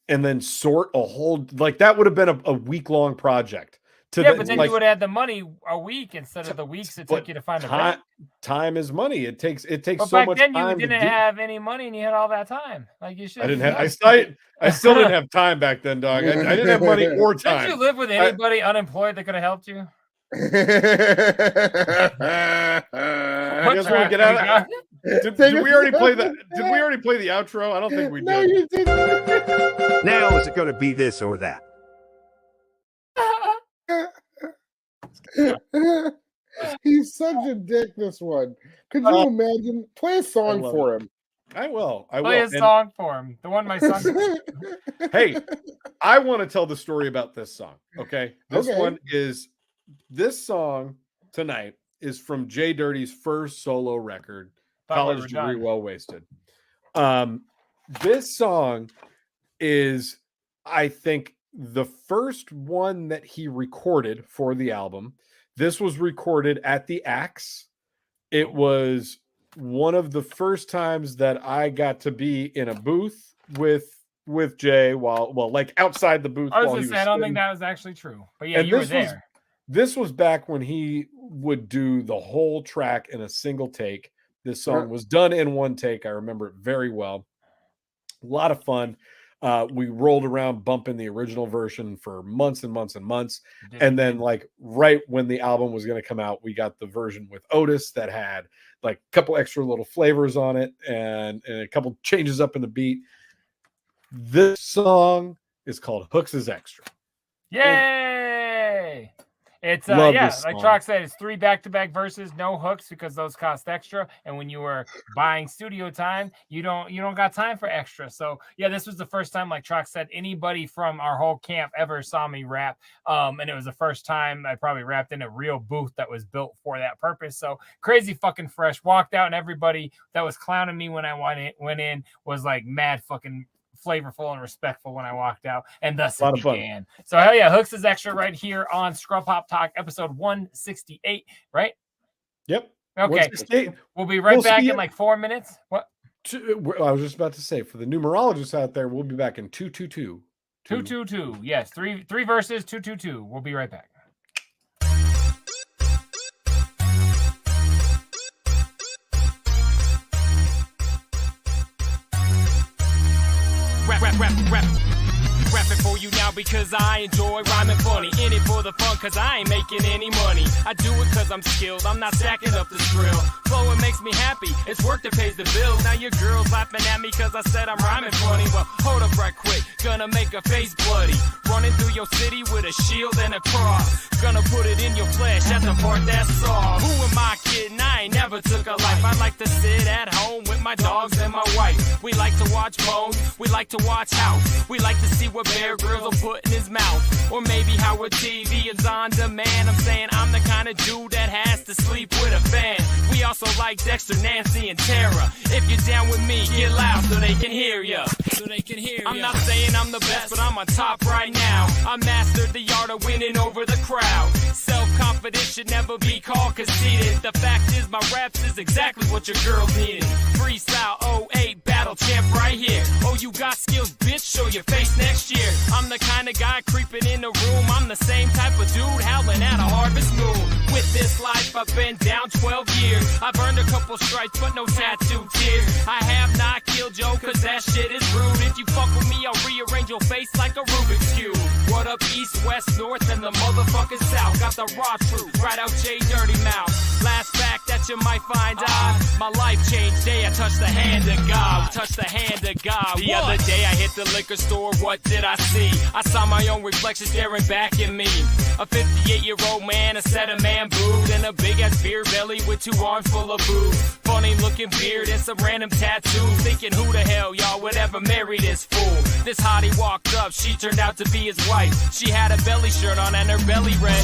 And then sort a whole, like, that would have been a week-long project. But then you would have had the money a week instead of the weeks it took you to find the rent. Time is money. It takes but so back much then time. You didn't have any money and you had all that time. Like, you should. I still didn't have time back then, dog. I didn't have money or time. Did you live with anybody unemployed that could have helped you? You guys want to get out of did we already play that? Did we already play the outro? I don't think we did. No, you didn't. Now is it going to be this or that? He's such a dick, this one. Could you imagine? Play a song for him. I will. Play a song for him. The one my son. Hey, I want to tell the story about this song. Okay. This song tonight is from JDirty's first solo record, College Degree Well Wasted. This song is, I think, the first one that he recorded for the album. This was recorded at the Axe. It was one of the first times that I got to be in a booth with Jay like outside the booth. I was just saying, I don't think that was actually true. But yeah, you were there. This was back when he would do the whole track in a single take. This song was done in one take. I remember it very well. A lot of fun. We rolled around bumping the original version for months and months and months. And then, like, right when the album was going to come out, we got the version with Otis that had like a couple extra little flavors on it and a couple changes up in the beat. This song is called Hooks is Extra. Yay! It's Love yeah, this like song. Trox said, it's 3 back-to-back verses, no hooks because those cost extra. And when you were buying studio time, you don't got time for extra. So yeah, this was the first time, like Trox said, anybody from our whole camp ever saw me rap. And it was the first time I probably rapped in a real booth that was built for that purpose. So crazy fucking fresh. Walked out and everybody that was clowning me when I went in was like mad fucking flavorful and respectful when I walked out, and thus it began. So hell yeah, Hooks is extra right here on Scrub Hop Talk, episode 168, right? Yep. Okay. We'll be right back in like 4 minutes. What? I was just about to say, for the numerologists out there, we'll be back in 222. 222. Yes, three verses, 222. We'll be right back. Rapping for you now because I enjoy rhyming funny. In it for the fun cause I ain't making any money. I do it cause I'm skilled, I'm not stacking up the skrill. Flowing makes me happy, it's work that pays the bills. Now your girl's laughing at me cause I said I'm rhyming funny. Well, hold up right quick, gonna make her face bloody. Running through your city with a shield and a cross. Gonna put it in your flesh at the part that's soft. Who am I kidding? I ain't never took a life. I like to sit at home with my dogs and my wife. We like to watch Bones, we like to watch House. We like to see what Bear Grylls will put in his mouth. Or maybe how a TV is on demand. I'm saying I'm the kind of dude that has to sleep with a fan. We also like Dexter, Nancy, and Tara. If you're down with me, get loud so they can hear ya. I'm not saying I'm the best, but I'm on top right now. I mastered the art of winning over the crowd. Self-confidence should never be called conceited. The fact is my raps is exactly what your girl needed. Freestyle 08 battle champ right here. Oh, you got skills, bitch, show your face next year. I'm the kind of guy creeping in the room. I'm the same type of dude howling at a harvest moon. With this life, I've been down 12 years. I've earned a couple stripes, but no tattoo tears. I have not killed Joe, cause that shit is rude. If you fuck with me, I'll rearrange your face like a Rubik's Cube. What up, east, west, north, and the motherfucking south? Got the raw truth, right out JDirty mouth. Last fact that you might find odd. My life changed day, I touched the hand of God. Touched the hand of God. The other day I hit the liquor store, what did I see? I saw my own reflection staring back at me. A 58-year-old man, a set of man boobs, and a big-ass beer belly with 2 arms full of booze. Funny-looking beard and some random tattoos. Thinking who the hell y'all would ever marry this fool? This hottie walked up, she turned out to be his wife. She had a belly shirt on and her belly red.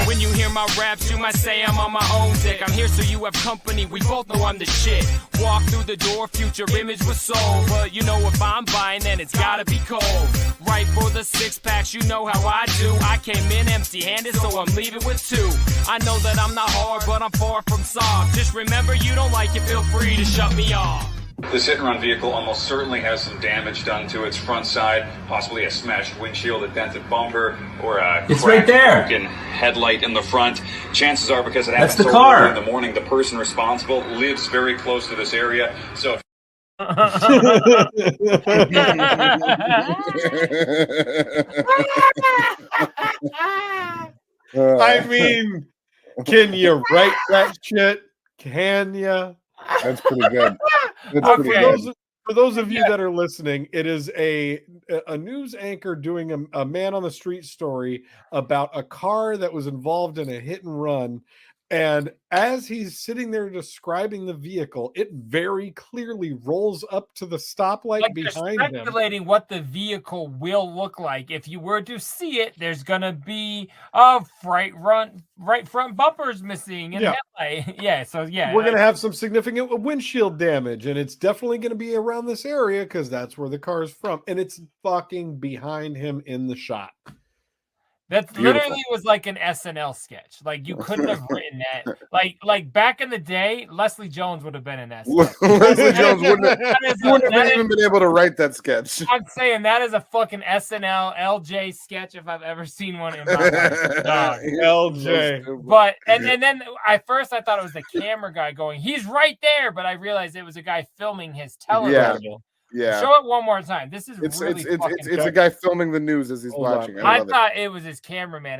When you hear my raps, you might say I'm on my own dick. I'm here so you have company, we both know I'm the shit. Walk through the door, future image was sold. But you know if I'm buying, then it's gotta be cold. Right for the 6-packs, you know how I do. I came in empty-handed, so I'm leaving with 2. I know that I'm not hard, but I'm far from soft. Just remember, you don't like it, feel free to shut me off. This hit-and-run vehicle almost certainly has some damage done to its front side, possibly a smashed windshield, a dented bumper, or a cracked, broken headlight in the front. Chances are, because it happened so early in the morning, the person responsible lives very close to this area. So I mean, can you write that shit? Can you? That's pretty good. That's pretty good. For those of you that are listening, it is a news anchor doing a man on the street story about a car that was involved in a hit and run. And as he's sitting there describing the vehicle, it very clearly rolls up to the stoplight like behind him. Speculating what the vehicle will look like. If you were to see it, there's gonna be a right front bumpers missing and headlight. Yeah, so yeah, we're gonna have some significant windshield damage, and it's definitely gonna be around this area because that's where the car is from, and it's fucking behind him in the shot. That literally was like an SNL sketch. Like you couldn't have written that. Like back in the day, Leslie Jones would have been in that sketch. Leslie Jones wouldn't have even been able to write that sketch. I'm saying that is a fucking SNL LJ sketch if I've ever seen one in my life. LJ. But and then at first I thought it was the camera guy going, he's right there, but I realized it was a guy filming his television. Yeah. Show it one more time. This is it's really it's a guy filming the news as he's watching. I thought it was his cameraman.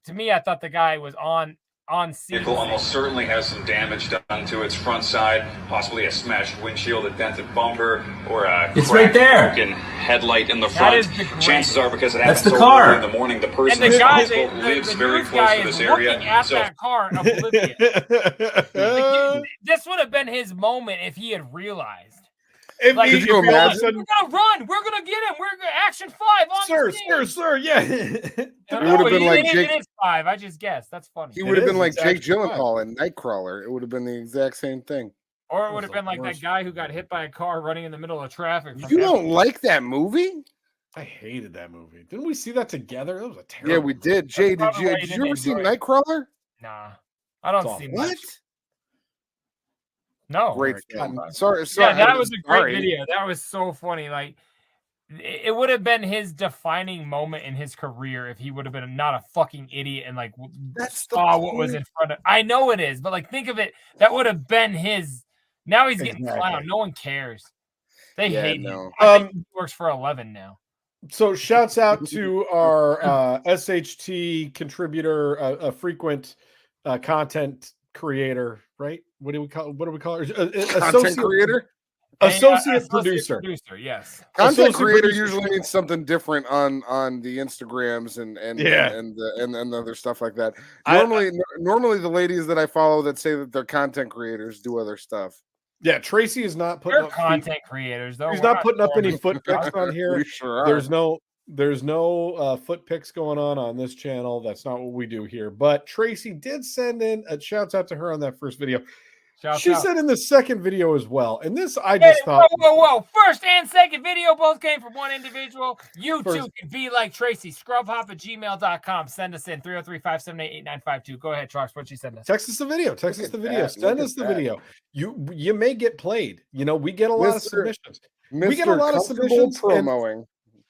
To me, I thought the guy was on on scene. Vehicle almost certainly has some damage done to its front side, possibly a smashed windshield, a dented bumper, or a broken headlight in the front. Chances are, because it happened so early in the morning, the person responsible lives very close to this area. At that car, oblivious. This would have been his moment if he had realized. If like, you we're imagine? gonna run. We're gonna get him. We're gonna action 5 on sir. Yeah. It would have been like Jake. It is 5. I just guessed. That's funny. He would have been like Jake Gyllenhaal in Nightcrawler. It would have been the exact same thing. Or it would have been like that guy who got hit by a car running in the middle of traffic. You don't like that movie? I hated that movie. Didn't we see that together? That was a terrible. Yeah, we did. Jay, did you ever see Nightcrawler? Nah, I don't see what. Much. No, great film. Sorry. Yeah, that was a great video. That was so funny. Like, it would have been his defining moment in his career if he would have been not a fucking idiot and like saw what was in front of. I know it is, but like, think of it. That would have been his. Now he's getting clowned. No one cares. They hate him. I think he works for 11 now. So shouts out to our SHT contributor, a frequent content creator, right? What do we call her? Content creator? Associate producer. Yes. Content creator usually means something different on the Instagrams and the other stuff like that. Normally the ladies that I follow that say that they're content creaters do other stuff. Yeah, Tracy is not putting up content creators though. He's not putting up any foot pics on here. We sure are. There's no foot pics going on this channel. That's not what we do here. But Tracy did send in a shouts out to her on that first video. She said in the second video as well. And this I just thought. Whoa. First and second video both came from one individual. You too can be like Tracy. Scrubhop@gmail.com. Send us in 303-578-8952. Go ahead, Trox. What'd she send us? Text us the video. Send us the video. You may get played. You know, we get a lot of submissions. We get a lot of submissions. Promoing.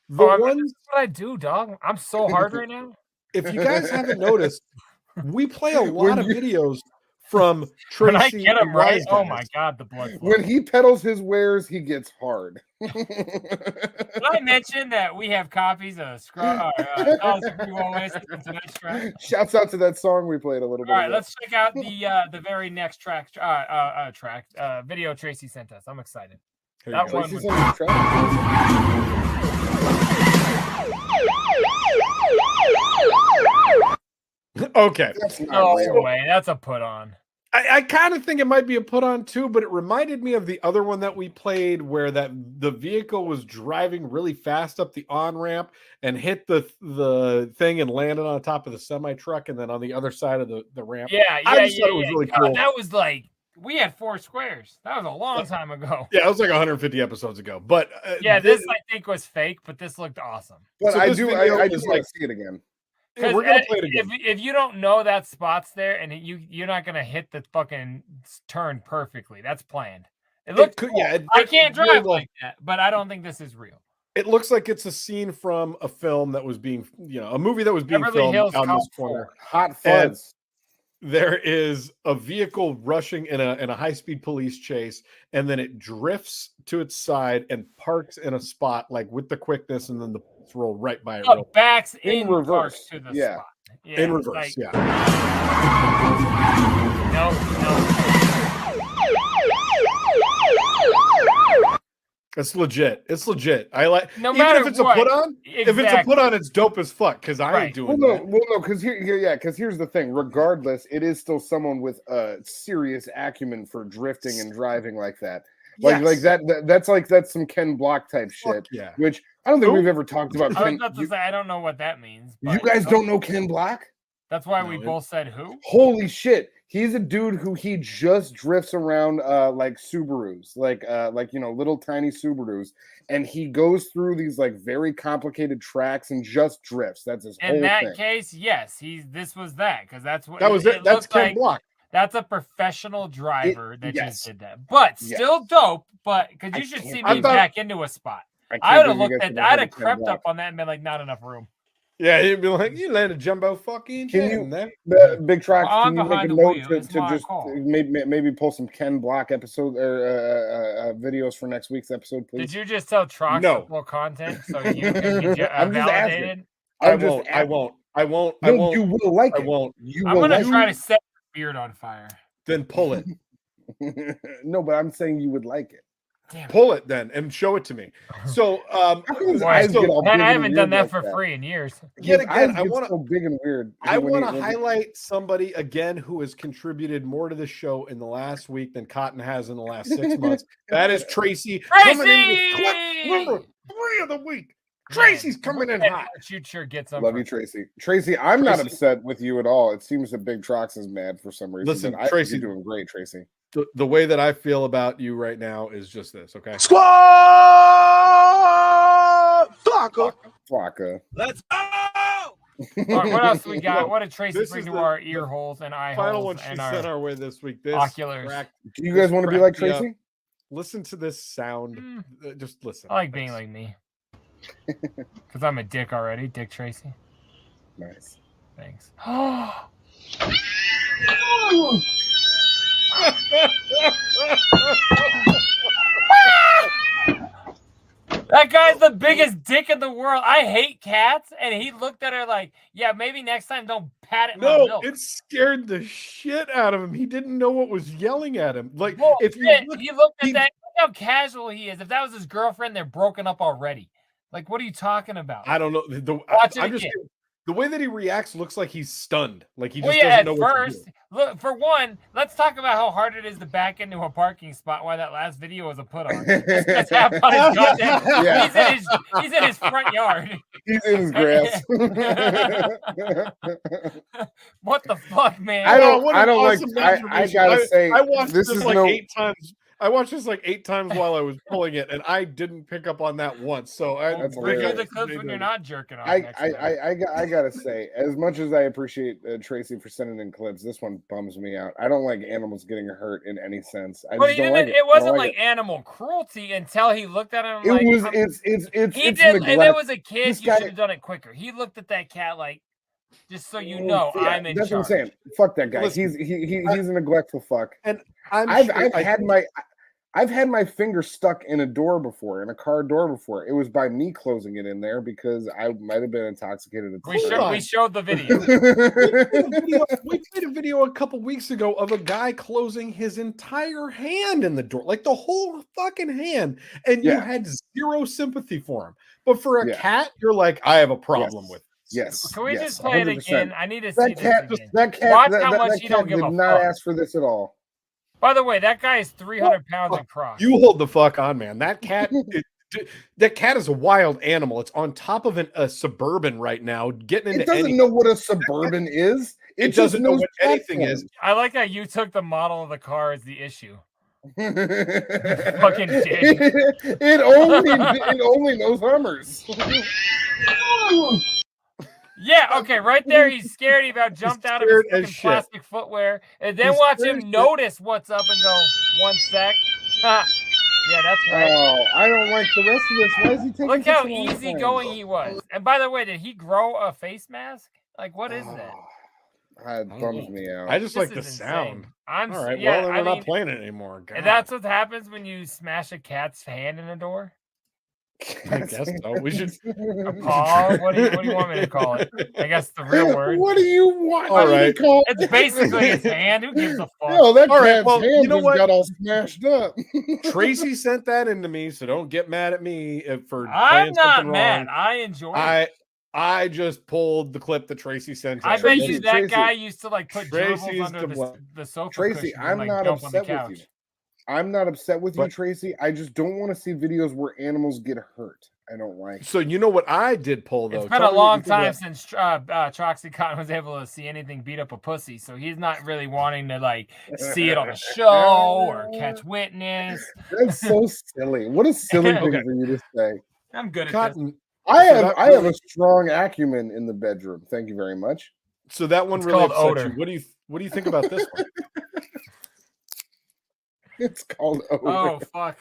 The ones that's what I do, dog. I'm so hard right now. If you guys haven't noticed, we play a lot of videos from Tracy. When I get him right, oh my god, the blood. When he peddles his wares, he gets hard. Did I mention that we have copies of tonight's track? Shouts out to that song we played a little bit. All right, let's check out the very next track video Tracy sent us. I'm excited. That one was... Okay. No way. That's a put on. I kind of think it might be a put on too, but it reminded me of the other one that we played where the vehicle was driving really fast up the on-ramp and hit the thing and landed on top of the semi-truck and then on the other side of the ramp. I just thought it was really cool. That was like, we had 4 squares. That was a long time ago. Yeah, it was like 150 episodes ago. But this I think was fake, but this looked awesome. But so I just want to see it again. Yeah, we're gonna play it again. If you don't know that spot's there and you're not gonna hit the fucking turn perfectly. That's planned. It looks cool. I can't drive like that, but I don't think this is real. It looks like it's a scene from a film that was being, a movie that was being filmed on this corner. Hot Fuzz. There is a vehicle rushing in a high-speed police chase, and then it drifts to its side and parks in a spot like with the quickness, and then the roll right by it. Backs in reverse to the spot. Yeah, in reverse. No. It's legit. I like no matter if it's what, a put on. Exactly. If it's a put on, it's dope as fuck. Because I ain't doing that. Well, no, because here's the thing. Regardless, it is still someone with a serious acumen for drifting and driving like that. Like that's some Ken Block type shit. Yeah. Which I don't think we've ever talked about. I don't know what that means. You guys don't know Ken Block? That's why we both said who? Holy shit. He's a dude who he just drifts around like Subarus, like little tiny Subarus, and he goes through these like very complicated tracks and just drifts. That's his whole thing. In that case, yes, this was that because that's what that was it. That's Ken Block. That's a professional driver that just did that, but still dope. But because you should see me back into a spot. I would have looked at. I'd have crept up on that and been like, not enough room. Yeah, he'd be like, you landed jumbo fucking in there. Big Trox, can you make a note to just maybe pull some Ken Block episode or videos for next week's episode, please? Did you just tell Trox to pull content so you can be validated? I won't. No, you will like it. I'm going to try to set beard on fire. Then pull it. No, but I'm saying you would like it. Damn. Pull it then and show it to me. So, I haven't done that for free in years. Yet again, I want so big and weird. I want to highlight somebody again who has contributed more to the show in the last week than Cotton has in the last 6 months. That is Tracy. Coming in with number 3 of the week. Tracy's coming in hot. Future gets up. Love you, Tracy. Tracy, I'm not upset with you at all. It seems that Big Trox is mad for some reason. Listen, Tracy, you're doing great, Tracy. The way that I feel about you right now is just this, okay? Squad! Flocka. Let's go! All right, what else we got? What did Tracy bring to our ear holes and eye final holes one she and sent our way this week? This oculars. Do you guys want to be like Tracy? Listen to this sound. Just listen. I like being like me. Because I'm a dick already. Dick Tracy. Nice. Thanks. That guy's the biggest dick in the world. I hate cats, and he looked at her like, "Yeah, maybe next time don't pat it." No, it scared the shit out of him. He didn't know what was yelling at him. Like, if you look, he looked at that. Look how casual he is. If that was his girlfriend, they're broken up already. Like, what are you talking about? I don't know. Watch it again. The way that he reacts looks like he's stunned. Like he just doesn't know at what first, to do. Look, for one, let's talk about how hard it is to back into a parking spot. Why that last video was a put on. That's half on his goddamn. Yeah. He's in his front yard. He's in his grass. What the fuck, man? I don't like. I gotta say, I watched this this is like 8 times. I watched this like 8 times while I was pulling it, and I didn't pick up on that once. So review the clips when you're not jerking off. I gotta say, as much as I appreciate Tracy for sending in clips, this one bums me out. I don't like animals getting hurt in any sense. I just don't like it. It wasn't like animal cruelty until he looked at him. He did. If it was a kid, you should have done it quicker. He looked at that cat like, just so you know, I'm in charge. That's what I'm saying. Fuck that guy. Listen, he's a neglectful fuck. And I've had my finger stuck in a door before, in a car door before. It was by me closing it in there because I might have been intoxicated. We showed the video. We played a video a couple weeks ago of a guy closing his entire hand in the door, like the whole fucking hand, and you had zero sympathy for him. But for a cat, you're like, I have a problem with it. Yes. Can we just play 100%. It again? I need to see this again. That cat, watch how much he don't give a fuck. Did not ask for this at all. By the way, that guy is 300 pounds across. You hold the fuck on, man. That cat, that cat is a wild animal. It's on top of a Suburban right now, getting into. It doesn't know what a Suburban is. It doesn't know what anything is. I like how you took the model of the car as the issue. Fucking dick. It only knows Hummers. Yeah, okay, right there. He's scared. He about jumped out of his fucking plastic footwear, and then watch him notice what's up and go, 1 sec. Yeah, that's right. Oh, I don't like the rest of this. Why is he taking? Look how easygoing he was. And by the way, did he grow a face mask? Like, what is that? It bums me out. I just like the sound. All right. Well, then we're not playing it anymore. God. And that's what happens when you smash a cat's hand in a door. I guess so. We should. A paw? What do you want me to call it? I guess the real word. What do you want? All right. It's basically his hand. Who gives a fuck? No, that cat's hand just got all smashed up. Tracy sent that into me, so don't get mad at me for. I'm not mad. I enjoy it. I just pulled the clip that Tracy sent. I bet you that guy used to like put gerbils under the sofa. Tracy, I'm not upset with you. I'm not upset with you, Tracy. I just don't want to see videos where animals get hurt. I don't like. So you know what I did pull though? It's been a long time since Troxy Cotton was able to see anything beat up a pussy, so he's not really wanting to like see it on a show or catch witness. That's so silly. What a silly thing for you to say. I'm good at Cotton. this. I have a strong acumen in the bedroom. Thank you very much. So that one really upset you. What do you think about this one? It's called odor. Oh fuck!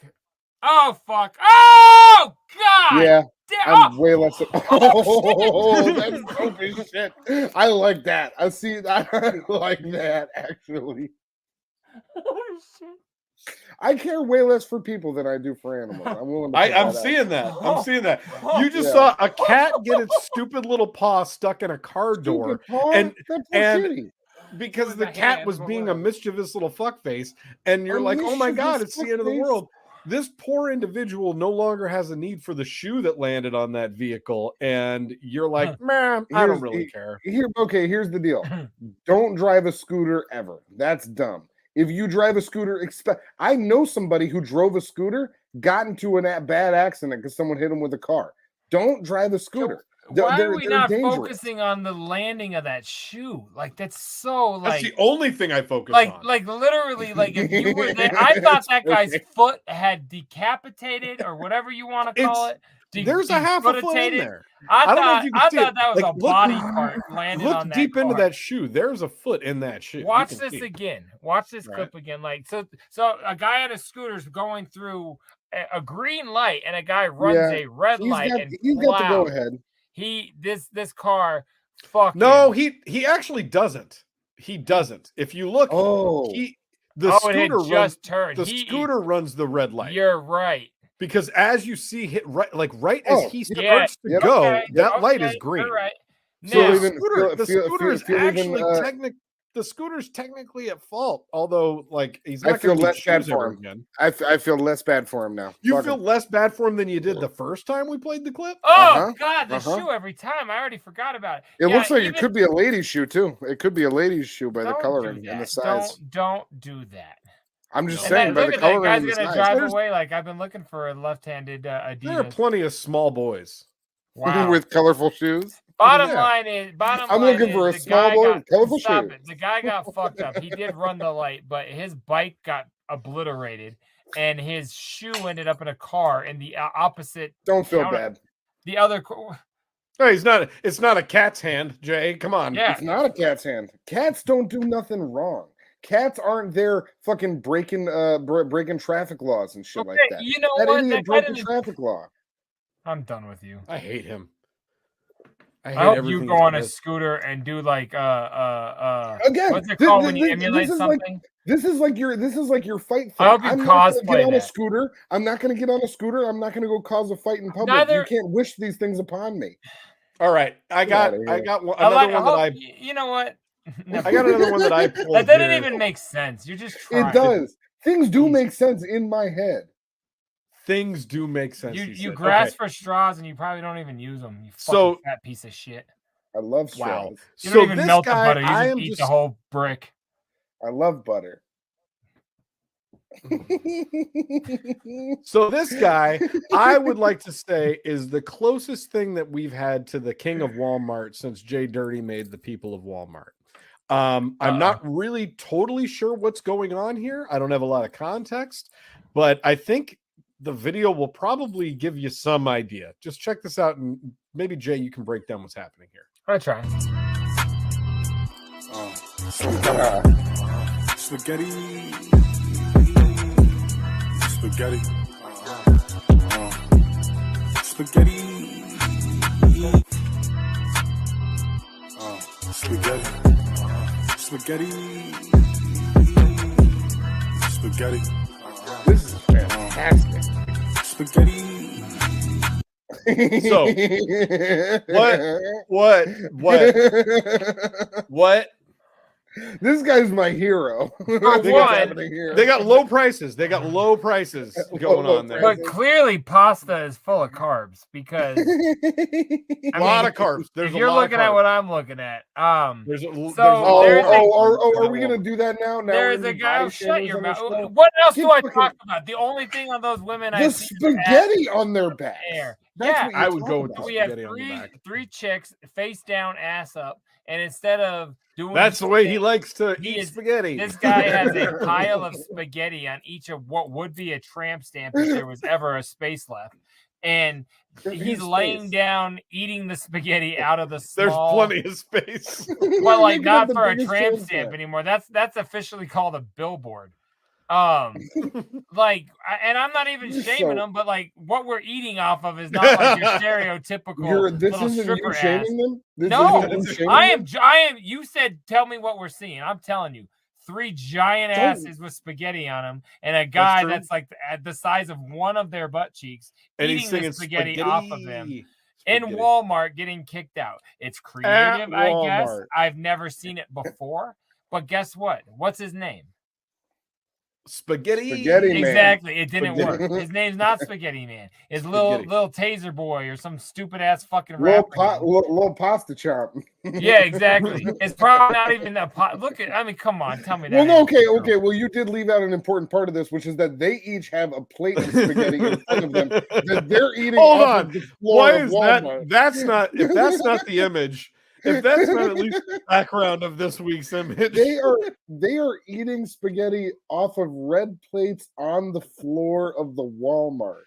Oh fuck! Oh god! Yeah, I'm way less. Oh, that's dope as shit. I like that. I see that. I like that actually. Oh shit! I care way less for people than I do for animals. I'm willing to. I'm seeing that. I'm seeing that. You just saw a cat get its stupid little paw stuck in a car door, and because the cat was being a mischievous little fuckface, and you're like, oh my God, it's the end of the world. This poor individual no longer has a need for the shoe that landed on that vehicle, and you're like, man, I don't really care. Here's the deal. Don't drive a scooter ever. That's dumb. If you drive a scooter, I know somebody who drove a scooter, got into a bad accident because someone hit him with a car. Don't drive a scooter. Why are we not focusing on the landing of that shoe? Like that's so like that's the only thing I focus on. Like literally, like if you were there, I thought that guy's foot had decapitated or whatever you want to call it. There's a half a foot in there. I thought that was a body part landed on that. Look deep into that shoe. There's a foot in that shoe. Watch this again. Watch this clip again. Like so a guy on a scooter's going through a green light and a guy runs a red light and he's got to go ahead. This car fucking no, he actually doesn't. He doesn't. If you look, the scooter runs the red light. You're right. Because as you see, right as he starts to go, that light is green. Right. So the scooter's technically at fault. Although, like, he's not going to less bad for him again. I feel less bad for him now. You feel less bad for him than you did the first time we played the clip? Oh God, the shoe every time. I already forgot about it. It looks like it could be a lady's shoe too. It could be a lady's shoe by the coloring and the size. Don't do that. I'm just saying, by the coloring and the size. Guy's gonna drive away like I've been looking for a left-handed Adidas. There are plenty of small boys with colorful shoes. Bottom line is, I'm looking for a small boy with colorful shoes. The guy got fucked up. He did run the light, but his bike got obliterated, and his shoe ended up in a car in the opposite. Don't feel bad. The other. No, he's not. It's not a cat's hand, Jay. Come on. Yeah. It's not a cat's hand. Cats don't do nothing wrong. Cats aren't there fucking breaking traffic laws and shit like that. You know what? Idiot broke the traffic law. I'm done with you. I hate him. I hope you go on a scooter and do like again. What's it called when you emulate something? This is like your fight thing. I hope you I'm not gonna get on a scooter. I'm not going to get on a scooter. I'm not going to go cause a fight in public. You can't wish these things upon me. All right, I got another one that I. You know what? I got another one that I pulled. That didn't even make sense. You're just trying. It does. Things do make sense in my head. Things do make sense. You grasp for straws and you probably don't even use them. You fucking fat piece of shit. I love straws. Wow. You don't even melt the butter. You just eat the whole brick. I love butter. So this guy, I would like to say, is the closest thing that we've had to the king of Walmart since JDirty made the people of Walmart. I'm not really totally sure what's going on here. I don't have a lot of context, but I think the video will probably give you some idea. Just check this out, and maybe Jay, you can break down what's happening here. I try. Spaghetti. Spaghetti. Spaghetti. Spaghetti. Spaghetti. Spaghetti. This is fantastic. Spaghetti. So what? This guy's my hero. For one, they got low prices. They got low prices going on there. But clearly, pasta is full of carbs because a lot of carbs. If you're looking at what I'm looking at, are we gonna do that now? There's a guy. Shut your mouth. What else do I talk about? The only thing on those women, the spaghetti on their back. Yeah, I would go with the we have spaghetti on the back. three chicks face down, ass up, and instead of doing that's the way he likes to eat spaghetti. This guy has a pile of spaghetti on each of what would be a tramp stamp if there was ever a space left, and he's laying down eating the spaghetti out of the small. There's plenty of space. Well, like not for a tramp stamp anymore. That's officially called a billboard. Like, and I'm not even shaming them, but like what we're eating off of is not like your stereotypical little stripper ass. No, I am. You said, tell me what we're seeing. I'm telling you, 3 giant asses with spaghetti on them, and a guy that's like at the size of one of their butt cheeks and eating the spaghetti off of them. In Spaghetti. Walmart getting kicked out. It's creative, I guess. I've never seen it before. But guess what? What's his name? Spaghetti Man. Exactly. It didn't work. His name's not Spaghetti Man. It's little Taser Boy or some stupid ass fucking rapper. Little pasta chop. Yeah, exactly. It's probably not even that pot. Look at, I mean, come on, tell me that. Well, no, okay. Well, you did leave out an important part of this, which is that they each have a plate of spaghetti in front of them that they're eating. Hold on. Of the floor Why of is Walmart. that's not the image? If that's not at least the background of this week's image, they are eating spaghetti off of red plates on the floor of the Walmart.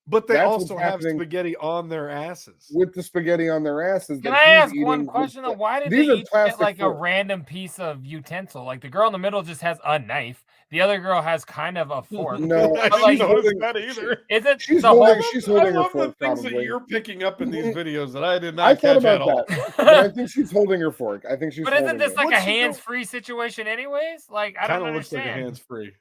But they also have spaghetti on their asses. With the spaghetti on their asses. Can I ask one question though? Why did they each get like a random piece of utensil? Like the girl in the middle just has a knife. The other girl has kind of a fork. No, but like, that either. Is it? She's holding her fork. The things probably. that you're picking up in these videos that I did not I thought catch about at all. that. But I think she's holding her fork. I think she's. But isn't this like What's a hands-free situation, anyways? Like I don't understand. Looks like a hands-free.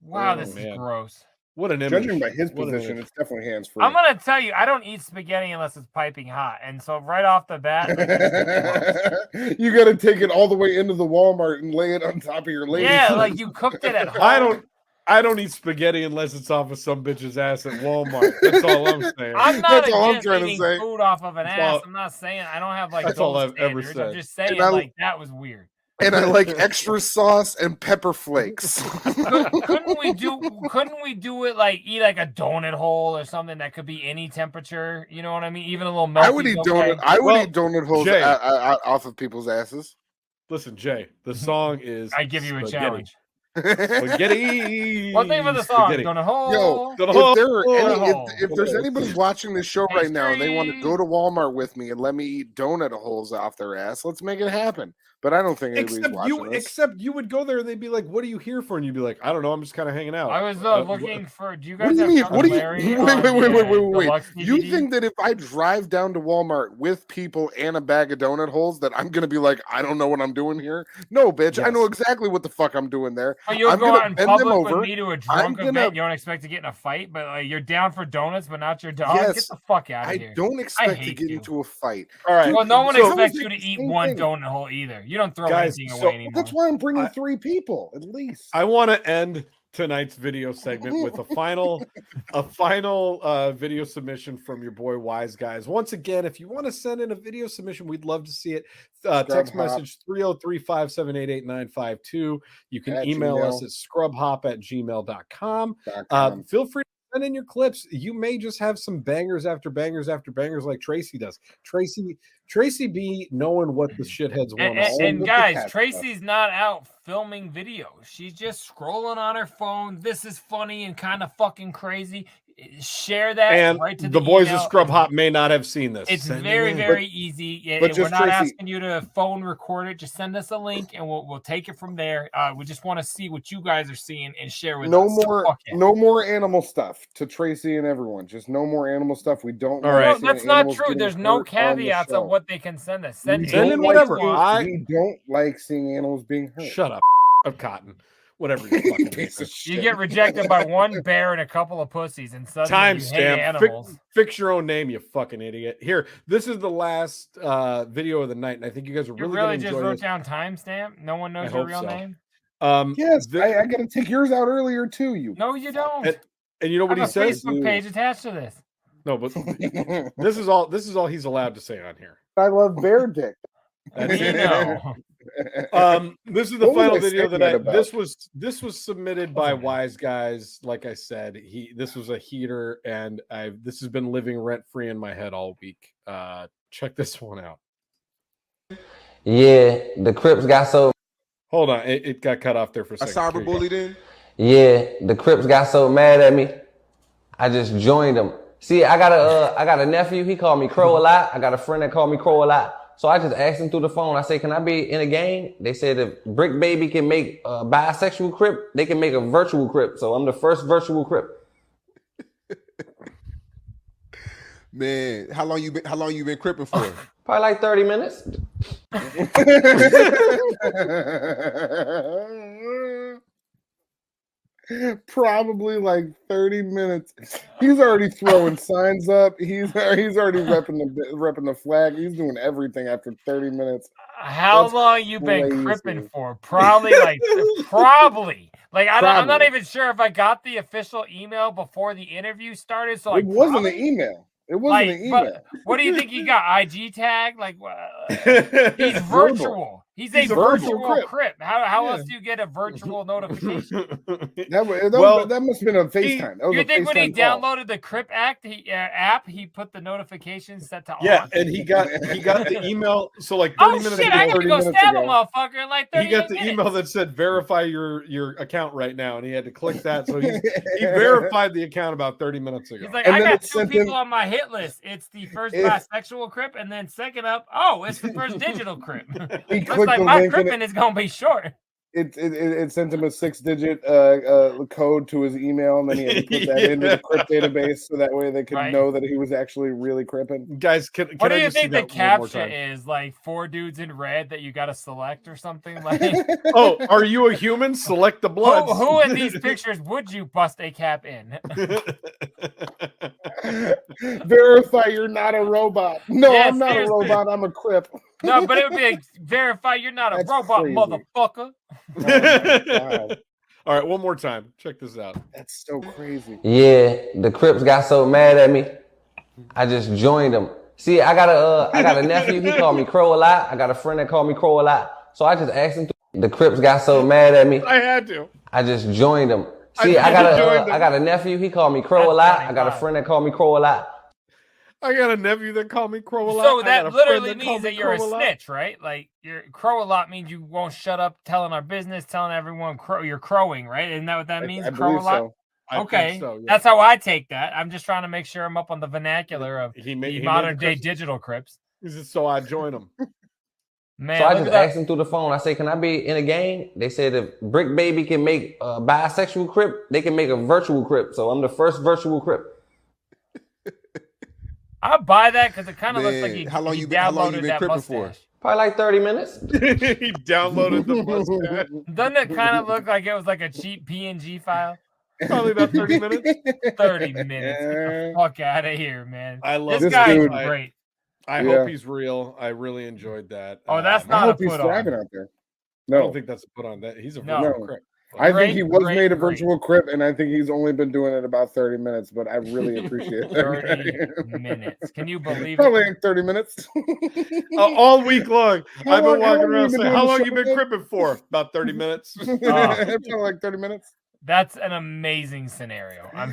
Wow, this is gross. What an image. Judging by his position, it's definitely hands-free. I'm gonna tell you, I don't eat spaghetti unless it's piping hot, and so right off the bat, you got to take it all the way into the Walmart and lay it on top of your lady. Yeah, like you cooked it at home. I don't eat spaghetti unless it's off of some bitch's ass at Walmart. That's all I'm saying. I'm not That's all I'm against trying to eating say. food off of an ass. I'm not saying I don't have like that's those all I've ever standards. said. I'm just saying like that was weird. And I like extra sauce and pepper flakes. Couldn't we do it like eat like a donut hole or something that could be any temperature? You know what I mean? Even a little melty. I would eat donut. I would eat donut holes off of people's asses. Listen, Jay, the song is I give you a challenge. Spaghetti. What's the name of the song? Donut hole. Yo, if there's anybody watching this show right now and they want to go to Walmart with me and let me eat donut holes off their ass, let's make it happen. But I don't think anybody's watching this. Except you would go there and they'd be like, "What are you here for?" And you'd be like, "I don't know. I'm just kind of hanging out." I was looking for. Do you guys What do you have mean? What do you? Wait. You think that if I drive down to Walmart with people and a bag of donut holes, that I'm gonna be like, I don't know what I'm doing here? No, bitch. Yes. I know exactly what the fuck I'm doing there. Oh, you'll go out in public with me to a drunk event. You don't expect to get in a fight, but you're down for donuts, but not your dog. Yes, get the fuck out of here. I don't expect to get into a fight. All right. Well, no one expects you to eat one donut hole either. You don't throw anything away anymore. That's why I'm bringing 3 people at least. I want to end tonight's video segment with a final video submission from your boy Wise Guise. Once again, if you want to send in a video submission, we'd love to see it. Text message 303-578-8952. You can email us at scrubhop@gmail.com. Feel free to send in your clips. You may just have some bangers after bangers after bangers like Tracy does. Tracy B knowing what the shitheads want. And guys, Tracy's not out filming videos. She's just scrolling on her phone. This is funny and kind of fucking crazy. Share that and right to the boys of Scrub Hop may not have seen this. It's very easy. But we're not asking you to phone record it. Just send us a link and we'll take it from there. We just want to see what you guys are seeing and share with us. No more animal stuff to Tracy and everyone. Just no more animal stuff. We don't. All right, that's not true. There's no caveats of what they can send us. Send in whatever. We don't like seeing animals being hurt. Shut up, of Cotton. Whatever you fucking piece of shit. You get rejected by one bear and a couple of pussies, and suddenly timestamp. Animals. Fix your own name, you fucking idiot. Here, this is the last video of the night, and I think you guys are really going to enjoy just wrote this. down timestamp. No one knows your real name. Yes, I got to take yours out earlier too. No, you don't. And you know what he says? Facebook page attached to this. No, but this is all he's allowed to say on here. I love bear dick. This is the final video that this was submitted by Wise Guise. Like I said, this was a heater, and this has been living rent free in my head all week. Check this one out. Yeah, the Crips got so. Hold on, it got cut off there for a second. I cyberbullied in. Yeah, the Crips got so mad at me, I just joined them. See, I got a nephew. He called me Crow a lot. I got a friend that called me Crow a lot. So I just asked him through the phone. I said, "Can I be in a gang?" They said if Brick Baby can make a bisexual Crip, they can make a virtual Crip. So I'm the first virtual Crip. Man, how long you been cripping for? Probably like 30 minutes. Probably like 30 minutes. He's already throwing signs up. He's already repping the flag. He's doing everything after 30 minutes. How long you been cripping for? Probably like I'm not even sure if I got the official email before the interview started. So it wasn't an email. It wasn't an email. What do you think he got? IG tag? He's virtual. He's a virtual crip. How else do you get a virtual notification? That must have been on FaceTime. You think when he downloaded the Crip app, he put the notification set to on? Yeah, and he got the email. So like 30 minutes ago, I gotta go stab a motherfucker in like 30 He got the minutes. email that said verify your account right now, and he had to click that. So he verified the account about 30 minutes ago. He's like, I got 2 people on my hit list. It's the first bisexual Crip, and then second up, it's the first digital Crip. Looks like my cripping is gonna be short. It sent him a 6-digit code to his email, and then he had to put that into the Crip database so that way they could know that he was actually really cripping. Guys, what do you think the captcha is? Like 4 dudes in red that you got to select or something? Like, oh, are you a human? Select the blood. Who in these pictures would you bust a cap in? Verify you're not a robot. No, yeah, I'm not a robot. I'm a Crip. No, but it would be like, verify you're not a robot, crazy. Motherfucker. Oh, all right, one more time. Check this out. That's so crazy. Yeah, the Crips got so mad at me, I just joined them. See, I got a nephew. He called me Crow a lot. I got a friend that called me Crow a lot. So I just asked him. The Crips got so mad at me. I had to. I just joined them. See, I got a nephew. He called me Crow a lot. I got a friend that called me Crow a lot. I got a nephew that called me Crow a lot. So that literally means that you're a snitch, right? Like you're Crow a lot means you won't shut up telling our business, telling everyone you're crowing, right? Isn't that what that means? Crow a lot. So. Okay, so, yeah. That's how I take that. I'm just trying to make sure I'm up on the vernacular of modern day digital Crips. So I join them. Man, so I just asked him through the phone. I say, "Can I be in a game?" They said if Brick Baby can make a bisexual Crip, they can make a virtual Crip. So I'm the first virtual Crip. I'll buy that because it kind of looks like he how long you downloaded been that cripping mustache. for? Probably like 30 minutes. He downloaded the mustache. Doesn't it kind of look like it was like a cheap PNG file? Probably about 30 minutes. 30 minutes. Get the fuck out of here, man. I love this guy. Is great. I hope he's real. I really enjoyed that. Oh, that's not a put on. Out there. No, I don't think that's a put on. That he's a virtual Crip. I think he was made a virtual Crip, and I think he's only been doing it about 30 minutes, but I really appreciate it. 30 minutes. Can you believe Probably it? 30 minutes. All week long. I've been walking around saying, how long you been cripping for? About 30 minutes. Probably like 30 minutes. That's an amazing scenario. I'm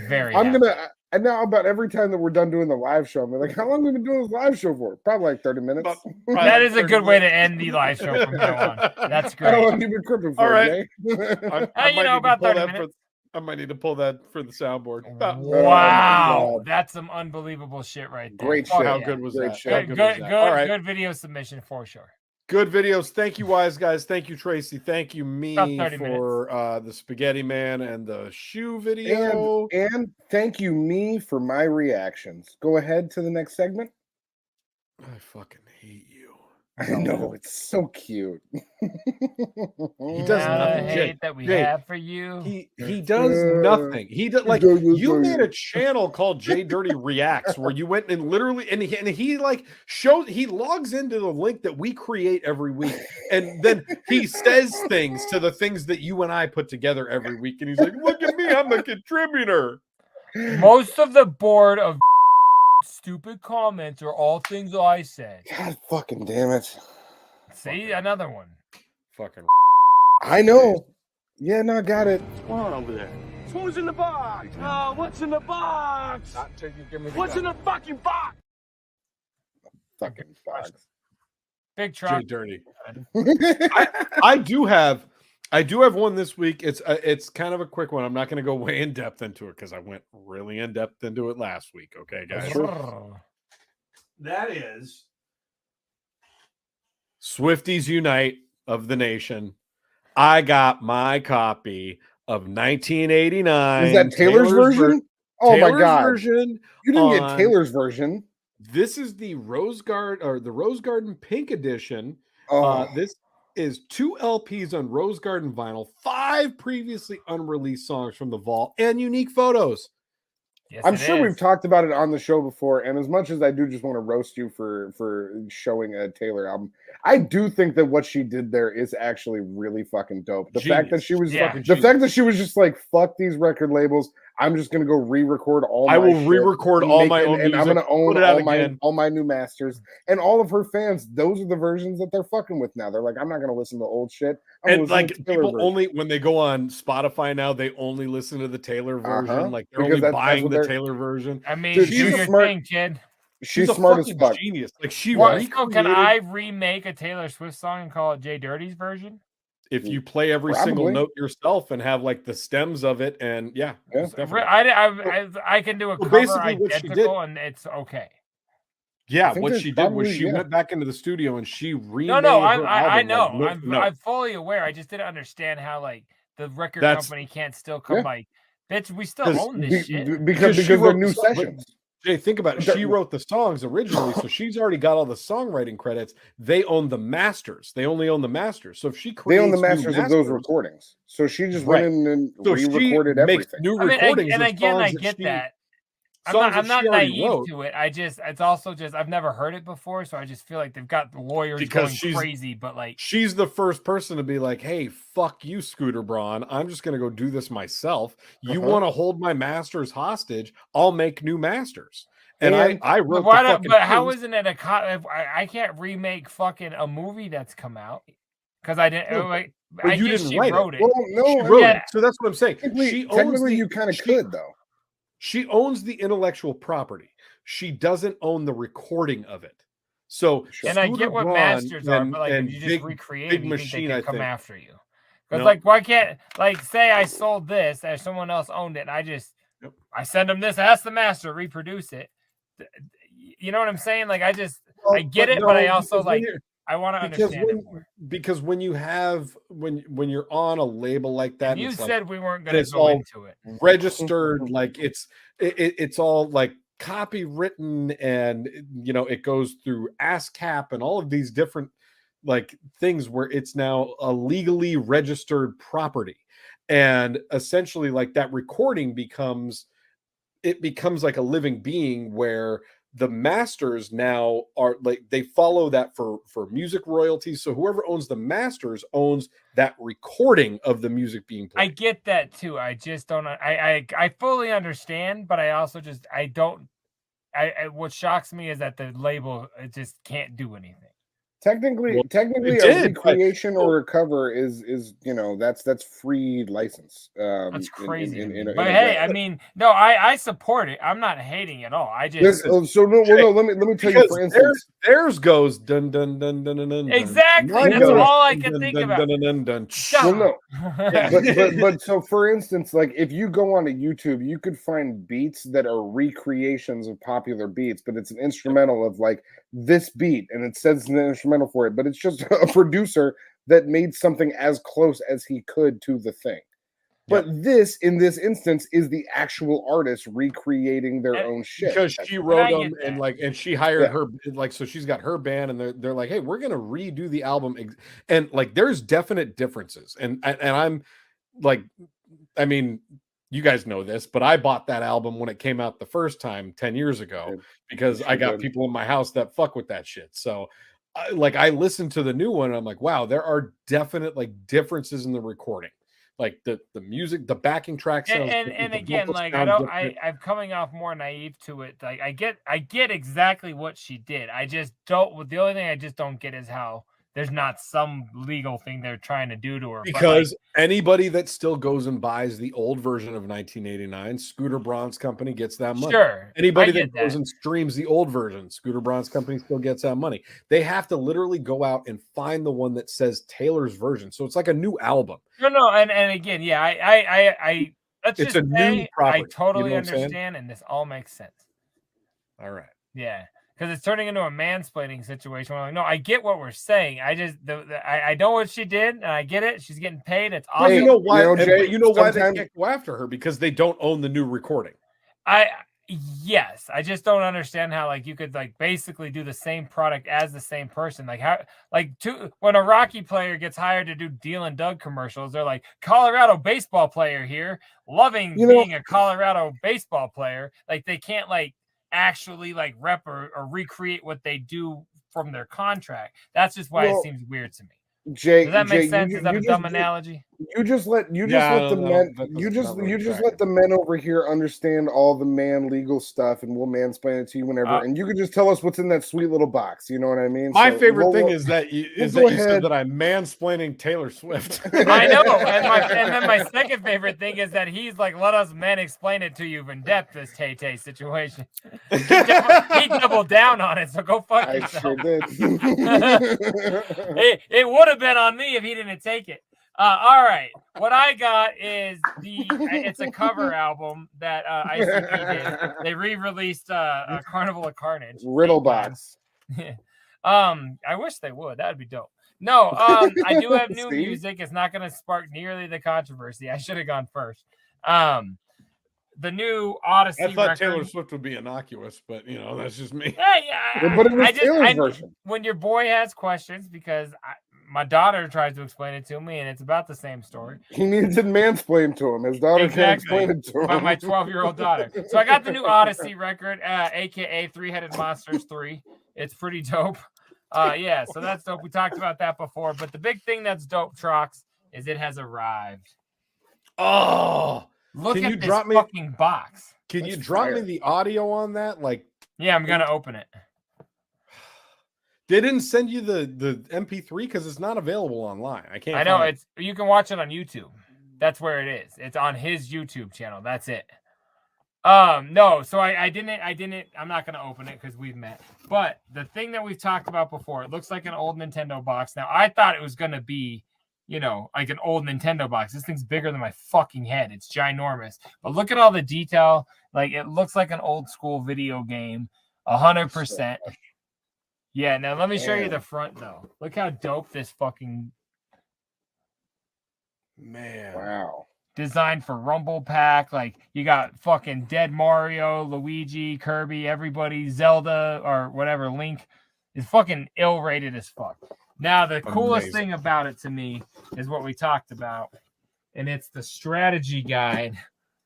and now about every time that we're done doing the live show, I'm like, how long have we been doing this live show for? Probably like 30 minutes. That is a good way to end the live show from now on. That's great. How long have you been cripping for? All right. About 30 minutes. I might need to pull that for the soundboard. Wow. That's some unbelievable shit right there. Great shit. How good was that? Good video submission for sure. Good videos. Thank you, Wise Guys. Thank you, Tracy. Thank you, me, for the Spaghetti Man and the shoe video. And thank you, me, for my reactions. Go ahead to the next segment. I fucking hate you. I know, it's so cute. He does nothing. Hate that we have for you. He does nothing. He does like you made a channel called JDirty Reacts where you went and literally and he like shows he logs into the link that we create every week and then he says things to the things that you and I put together every week and he's like, look at me, I'm the contributor. Most of the board of stupid comments are all things I said. God fucking damn it. See, another one. Fucking I know. Yeah, no, I got it. What's going on over there? Who's in the box? Oh, what's in the box? What's in the fucking box? Fucking box. Big truck. JDirty. I do have one this week. It's kind of a quick one. I'm not going to go way in depth into it because I went really in depth into it last week. Okay, guys. That is Swifties Unite of the Nation. I got my copy of 1989. Is that Taylor's version? Oh my God. Version you didn't get Taylor's version. This is the Rose Garden or the Rose Garden Pink edition. Oh. is 2 LPs on Rose Garden vinyl, 5 previously unreleased songs from the vault, and unique photos. Yes, I'm sure we've talked about it on the show before, and as much as I do just want to roast you for showing a Taylor album, I do think that what she did there is actually really fucking dope. The fact that she was just like, fuck these record labels, I'm just gonna go re-record all. I will re-record all my own music, and I'm gonna own all my new masters. And all of her fans, those are the versions that they're fucking with now. They're like, I'm not gonna listen to old shit. And like people only when they go on Spotify now, they only listen to the Taylor version. Like they're only buying the Taylor version. I mean, dude, she's a smart thing, kid. She's smart as fuck. Genius. Like she. Can I remake a Taylor Swift song and call it JDirty's version? If you play every single note yourself and have like the stems of it, and I can do a cover identical, and it's okay. Yeah, what she did was she went back into the studio and she remade. I know. I'm fully aware. I just didn't understand how like the record company can't still come like, bitch, we still own this shit because they're new sessions. Jay, think about it. She wrote the songs originally, so she's already got all the songwriting credits. They own the masters. They only own the masters. So if she creates, they own the masters of those recordings. So she just went in and re-recorded everything. New recordings. And again, I get that. I'm not naive to it. It's also just I've never heard it before, so I just feel like they've got lawyers going crazy. But like, she's the first person to be like, "Hey, fuck you, Scooter Braun. I'm just gonna go do this myself. You want to hold my masters hostage? I'll make new masters." And I wrote. But how isn't it I can't remake fucking a movie that's come out because I didn't. But you didn't write it. Well, no, she wrote it. So that's what I'm saying. Technically, you kind of could though. She owns the intellectual property. She doesn't own the recording of it. So, and I get what masters are, but like if you just recreate it, you think they can come after you. Because like, why can't say I sold this and someone else owned it, and I send them this, ask the master, reproduce it. You know what I'm saying? Like I get it, but I also I want to understand it more. Because when you have when you're on a label like that, you said we weren't going to go into it. Registered, like it's all like copywritten, and it goes through ASCAP and all of these different like things where it's now a legally registered property, and essentially like that recording becomes like a living being where the masters now are like they follow that for music royalties. So whoever owns the masters owns that recording of the music being played. I get that too. I just don't. I fully understand, but I also just I don't. What shocks me is that the label just can't do anything. Technically, a recreation or a cover is that's free license. That's crazy. But hey, I mean, no, I support it. I'm not hating at all. I just no. Let me tell you. For instance, theirs goes dun dun dun dun dun dun. Exactly. That's all I can think about. Well, no. But so for instance, like if you go onto YouTube, you could find beats that are recreations of popular beats, but it's an instrumental of like this beat, and it says an instrumental for it, but it's just a producer that made something as close as he could to the thing. But this, in this instance, is the actual artist recreating their own shit. Because she wrote them and she hired her, like, so she's got her band, and they're like, hey, we're gonna redo the album, and like, there's definite differences, and I'm like, I mean, you guys know this, but I bought that album when it came out the first time 10 years ago because I got people in my house that fuck with that shit. So I listened to the new one and I'm like, wow, there are definite like differences in the recording. Like the music, the backing track sounds and again, like I'm coming off more naive to it. Like I get exactly what she did. I just don't. The only thing I just don't get is how there's not some legal thing they're trying to do to her. Because anybody that still goes and buys the old version of 1989, Scooter Braun's company gets that money. Sure. Anybody that goes and streams the old version, Scooter Braun's company still gets that money. They have to literally go out and find the one that says Taylor's version. So it's like a new album. No, and again, yeah, I let's it's just a say new property. I totally understand, and this all makes sense. All right. Yeah. Because it's turning into a mansplaining situation. I'm like, no, I get what we're saying. I just, I know what she did, and I get it. She's getting paid. It's awesome. You know why? Jay, you know why they can't go after her? Because they don't own the new recording. Yes, I just don't understand how like you could like basically do the same product as the same person. Like how when a Rocky player gets hired to do Deal and Doug commercials, they're like Colorado baseball player here, loving being a Colorado baseball player. Like they can't like actually like rep or recreate what they do from their contract. That's just why it seems weird to me. Jay, does that make sense? You, Is that a dumb analogy? You just let the men over here understand all the man legal stuff, and we'll mansplain it to you whenever. And you can just tell us what's in that sweet little box. You know what I mean? My favorite thing is that you said that I'm mansplaining Taylor Swift. I know, and then my second favorite thing is that he's like, let us men explain it to you in depth. This Tay situation. He doubled down on it, so go fuck yourself. I sure did. It would have been on me if he didn't take it. All right, what I got is it's a cover album that ICP did. They re-released Carnival of Carnage. Riddle box. I wish they would. That would be dope. No, I do have new music. It's not going to spark nearly the controversy. I should have gone first. The new Odyssey. I thought record. Taylor Swift would be innocuous, but you know that's just me. Yeah. But it was Taylor's version. When your boy has questions, because my daughter tries to explain it to me, and it's about the same story. He needs to mansplain to him. His daughter can't explain it to him. My 12-year-old daughter. So I got the new Odyssey record, aka Three-Headed Monsters 3. It's pretty dope. Yeah, so that's dope. We talked about that before, but the big thing that's dope, Trox, is it has arrived. Oh, look at this fucking box. Can you drop me the audio on that? Like, yeah, I'm gonna open it. They didn't send you the MP3 because it's not available online. I can't. I know you can watch it on YouTube. That's where it is. It's on his YouTube channel. That's it. No, so I didn't. I'm not gonna open it because we've met. But the thing that we've talked about before, it looks like an old Nintendo box. Now I thought it was gonna be, like an old Nintendo box. This thing's bigger than my fucking head. It's ginormous. But look at all the detail. Like it looks like an old school video game. 100%. Yeah, now let me show you the front, though. Look how dope this fucking... Man. Wow. Designed for Rumble Pack. Like, you got fucking Dead Mario, Luigi, Kirby, everybody, Zelda, or whatever, Link. Is fucking ill-rated as fuck. Now, the coolest thing about it to me is what we talked about. And it's the strategy guide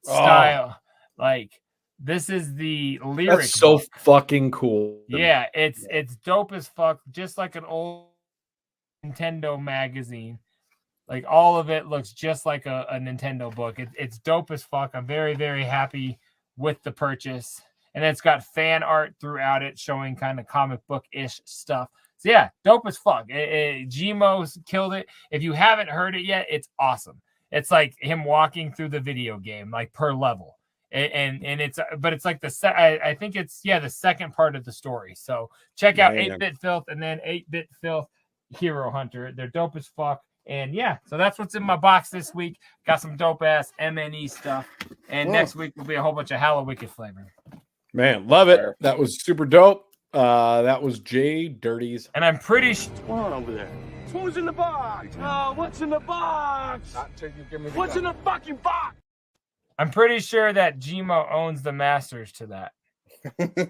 style. Like... This is the lyric. That's so fucking cool. Yeah, it's dope as fuck. Just like an old Nintendo magazine. Like all of it looks just like a Nintendo book. It's dope as fuck. I'm very, very happy with the purchase. And it's got fan art throughout it showing kind of comic book-ish stuff. So yeah, dope as fuck. Gmo's killed it. If you haven't heard it yet, it's awesome. It's like him walking through the video game, like per level. And it's like I think it's the second part of the story. So check out 8-Bit Filth and then 8-Bit Filth Hero Hunter. They're dope as fuck. And yeah, so that's what's in my box this week. Got some dope ass MNE stuff. And next week will be a whole bunch of Hallowicked flavor. Man, love it. That was super dope. That was JDirty's. And I'm pretty What's going on over there? Who's in the box? What's in the box? What's in the fucking box? I'm pretty sure that Gmo owns the masters to that.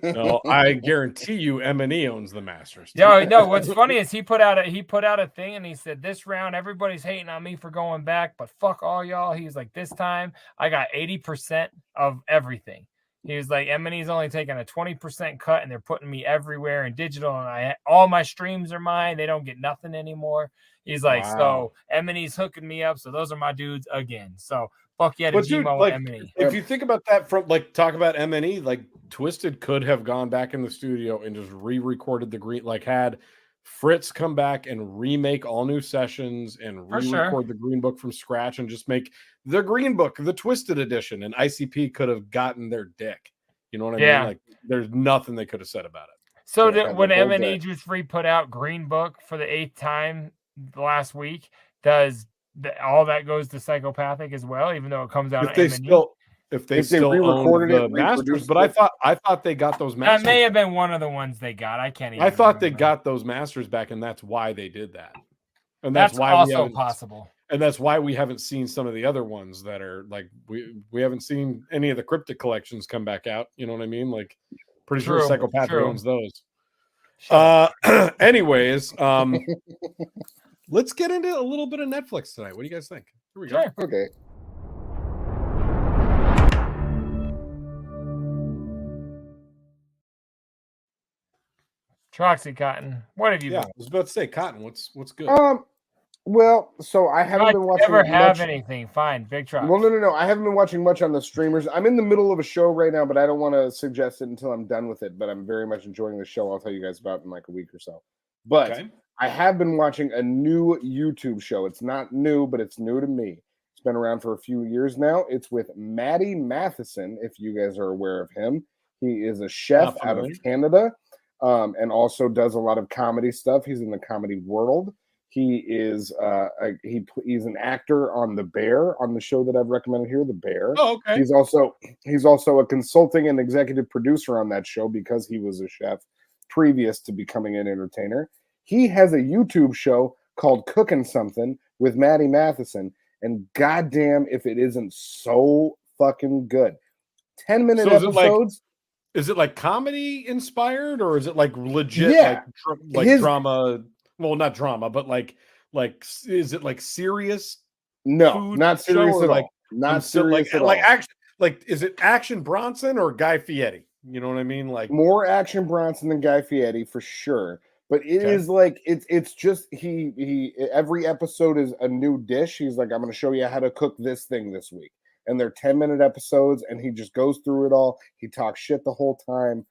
No, I guarantee you M&E owns the masters. No, what's funny is he put out a thing and he said, this round everybody's hating on me for going back, but fuck all y'all. He was like, this time I got 80% of everything. He was like, M&E's only taking a 20% cut and they're putting me everywhere in digital, and all my streams are mine. They don't get nothing anymore. He's like, So M&E's hooking me up, so those are my dudes again. So fuck yeah to Gmo and M&E. If you think about that from talk about M&E, like Twisted could have gone back in the studio and just re-recorded the green, had Fritz come back and remake all new sessions and re-record the Green Book from scratch and just make the Green Book, the Twisted edition, and ICP could have gotten their dick. You know what I mean? Like there's nothing they could have said about it. So when M&E just put out Green Book for the 8th time last week, does all that goes to Psychopathic as well, even though it comes out on M&E? If they still re-recorded own the masters, but I thought they got those masters. That may have been one of the ones they got. I can't even. I thought they got those masters back, and that's why they did that. And that's why also possible. And that's why we haven't seen some of the other ones that are like we haven't seen any of the cryptic collections come back out. You know what I mean? Like, pretty sure Psychopath owns those. Anyways, let's get into a little bit of Netflix tonight. What do you guys think? Here we go. Okay. Troxy Cotton, what have you? Yeah, I was about to say, Cotton. What's good? Well, so I haven't been watching. Never have anything. Fine, big Trox. Well, no. I haven't been watching much on the streamers. I'm in the middle of a show right now, but I don't want to suggest it until I'm done with it. But I'm very much enjoying the show. I'll tell you guys about in like a week or so. But I have been watching a new YouTube show. It's not new, but it's new to me. It's been around for a few years now. It's with Matty Matheson, if you guys are aware of him. He is a chef out of Canada, and also does a lot of comedy stuff. He's in the comedy world. He is he's an actor on The Bear, on the show that I've recommended here, The Bear. Oh, okay. He's also a consulting and executive producer on that show because he was a chef previous to becoming an entertainer. He has a YouTube show called Cooking Something with Matty Matheson, and goddamn if it isn't so fucking good. 10-minute episodes. Is it like comedy inspired, or is it like legit like drama? Well, not drama, but like is it like serious? No, not serious at all. Not serious at all. Like is it Action Bronson or Guy Fieri? You know what I mean? Like more Action Bronson than Guy Fieri for sure. But it is like it's just he every episode is a new dish. He's like, I'm going to show you how to cook this thing this week. And they're 10-minute episodes, and he just goes through it all. He talks shit the whole time.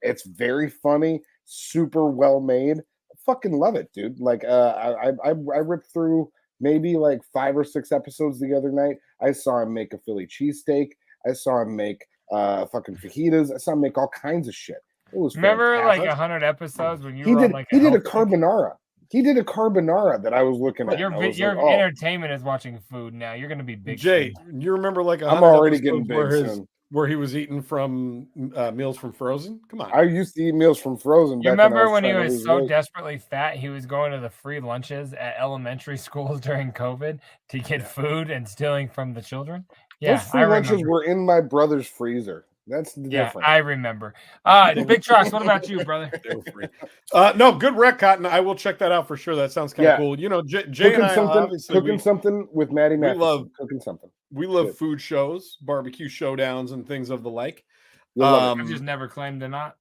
It's very funny, super well made. I fucking love it, dude. Like I ripped through maybe like 5 or 6 episodes the other night. I saw him make a Philly cheesesteak. I saw him make fucking fajitas. I saw him make all kinds of shit. It was remember fantastic. like 100 episodes when you he were did on, like he did a carbonara. He did a carbonara that I was looking at. Your entertainment is watching food now. You're going to be big. Jay, you remember like I'm already getting big where he was eating from meals from Frozen? Come on. I used to eat meals from Frozen. You remember when he was so desperately fat, he was going to the free lunches at elementary schools during COVID to get food and stealing from the children? Yeah, those free lunches were in my brother's freezer. That's different. I remember. Big Trox, what about you, brother? No, good rec, Cotton. I will check that out for sure. That sounds kind of cool. You know, Jay and I cooking something with Matty Matheson. We love cooking something. We love food shows, barbecue showdowns, and things of the like. I've just never claimed to not.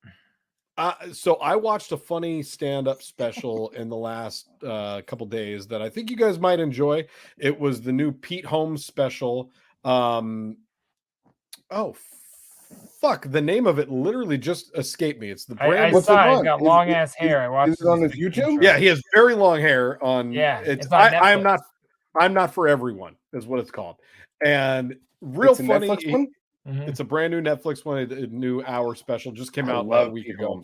So I watched a funny stand-up special in the last couple days that I think you guys might enjoy. It was the new Pete Holmes special. Fuck, the name of it literally just escaped me. It's the brand. I saw he's got long ass hair. I watched it on his YouTube. Yeah, he has very long hair on. Yeah, it's I'm not for everyone is what it's called. And real it's funny. It's a brand new Netflix one. A new hour special just came out about a week ago.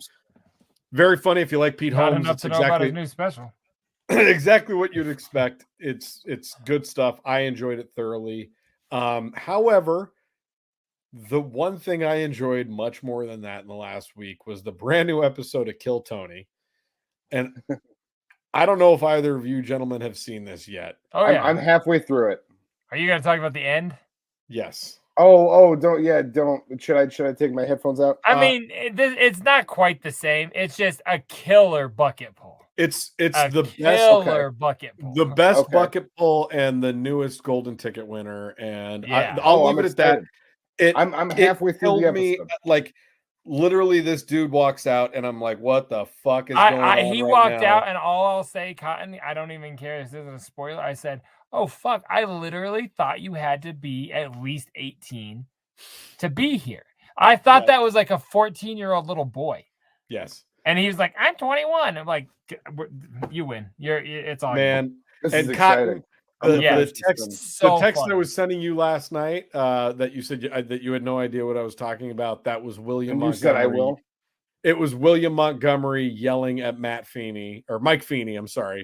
Very funny if you like Pete Holmes. It's exactly about his new special. Exactly what you'd expect. It's good stuff. I enjoyed it thoroughly. However, the one thing I enjoyed much more than that in the last week was the brand new episode of Kill Tony. And I don't know if either of you gentlemen have seen this yet. Oh, yeah. I'm halfway through it. Are you going to talk about the end? Yes. Don't. Should I take my headphones out? I mean, it's not quite the same. It's just a killer bucket pull. It's a the killer bucket pull. The best bucket pull and the newest golden ticket winner. And yeah. I'll leave it at that. I'm halfway through the episode. Like literally, this dude walks out, and I'm like, "What the fuck is going on?" He walked out, and all I'll say, Cotton, I don't even care. This isn't a spoiler. I said, "Oh fuck!" I literally thought you had to be at least 18 to be here. I thought that was like a 14-year-old little boy. Yes, and he was like, "I'm 21." I'm like, "You win. It's on." Man, this and is Cotton. exciting. The text I was sending you last night that you said that you had no idea what I was talking about. That was William Montgomery. You said I will. It was William Montgomery yelling at Mike Feeney. I'm sorry,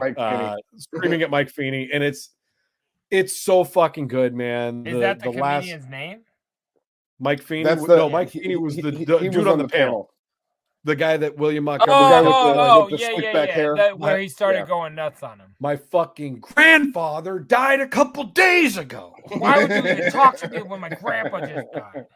screaming at Mike Feeney, and it's so fucking good, man. Is that the comedian's name? Mike Feeney? Mike Feeney was the dude on the panel. The guy that William Montgomery with the slick back hair. Where he started going nuts on him. My fucking grandfather died a couple days ago. Why would you even talk to me when my grandpa just died?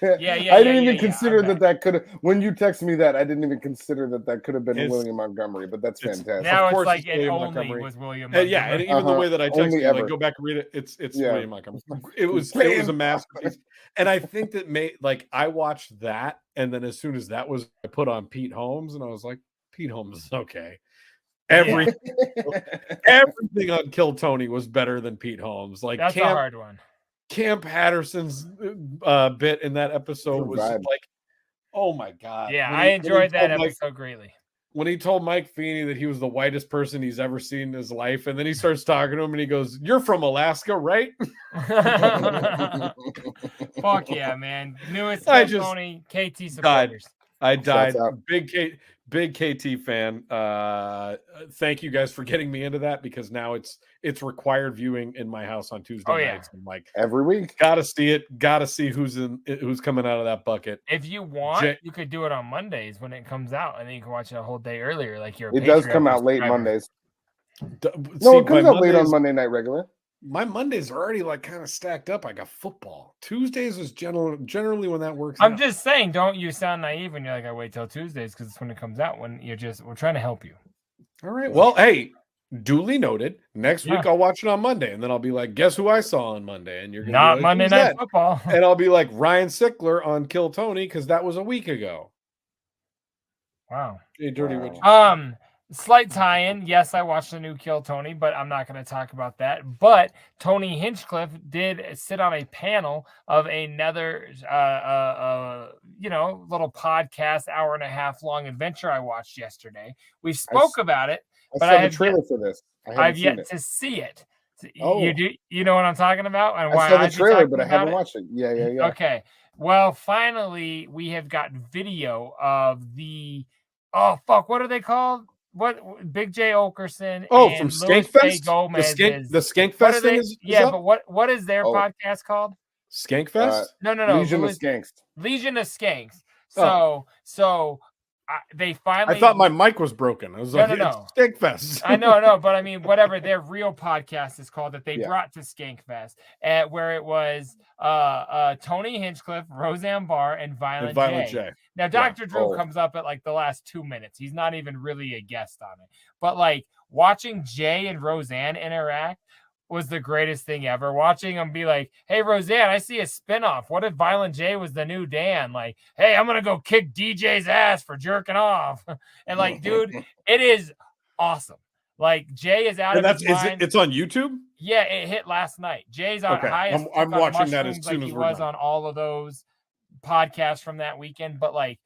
I didn't even consider that could have. When you text me that, I didn't even consider that could have been William Montgomery. But that's fantastic. Now it's like it only was William Montgomery. Yeah, and even the way that I texted you, like go back and read it. It's William Montgomery. It was a masterpiece. And I think that I watched that, and then as soon as that was, I put on Pete Holmes, and I was like, Pete Holmes is okay. Everything on Kill Tony was better than Pete Holmes. Like that's a hard one. Cam Patterson's bit in that episode was like, oh my god! Yeah, I enjoyed that episode greatly. When he told Mike Feeney that he was the whitest person he's ever seen in his life, and then he starts talking to him, and he goes, "You're from Alaska, right?" Fuck yeah, man! Newest Tony KT supporters. I died. Big KT fan. Thank you guys for getting me into that, because now it's required viewing in my house on Tuesday nights. I'm like every week. Gotta see it. Gotta see who's coming out of that bucket. If you want, you could do it on Mondays when it comes out, and then you can watch it a whole day earlier. Like it does come out late Mondays. No, it comes out late on Monday Night Regular. My Mondays are already like kind of stacked up. I got football. Tuesdays is generally when that works. I'm just saying, don't you sound naive when you're like, I wait till Tuesdays because it's when it comes out. When we're trying to help you. All right. Well, hey, duly noted. Next week I'll watch it on Monday, and then I'll be like, guess who I saw on Monday? And you're gonna not be like, Monday Night Football. And I'll be like Ryan Sickler on Kill Tony because that was a week ago. Wow. JDirty. Slight tie-in. Yes, I watched the new Kill Tony, but I'm not going to talk about that. But Tony Hinchcliffe did sit on a panel of another, little podcast, hour-and-a-half long adventure I watched yesterday. We spoke about it, but I have trailer for this. I've yet to see it. Oh. You know what I'm talking about? And why I saw the trailer, but I haven't watched it. Yeah. Okay. Well, finally, we have got video of the. Oh fuck! What are they called? What Big J Okerson? From Skankfest. The Skankfest thing is but what is their podcast called? Skankfest? No. Legion of Skanks. Legion of Skanks. So they finally. I thought my mic was broken. I was like, no. Skankfest. I know, but I mean, whatever their real podcast is called that they brought to Skankfest, where it was Tony Hinchcliffe, Roseanne Barr, and Violent J. Now, Dr. Drew comes up at like the last 2 minutes. He's not even really a guest on it. But like watching Jay and Roseanne interact was the greatest thing ever. Watching them be like, hey, Roseanne, I see a spinoff. What if Violent J was the new Dan? Like, hey, I'm going to go kick DJ's ass for jerking off. And like, dude, it is awesome. Like Jay is out of his mind. It's on YouTube? Yeah, it hit last night. Jay's on highest. I'm watching that as soon as he was on all of those podcasts from that weekend. But like,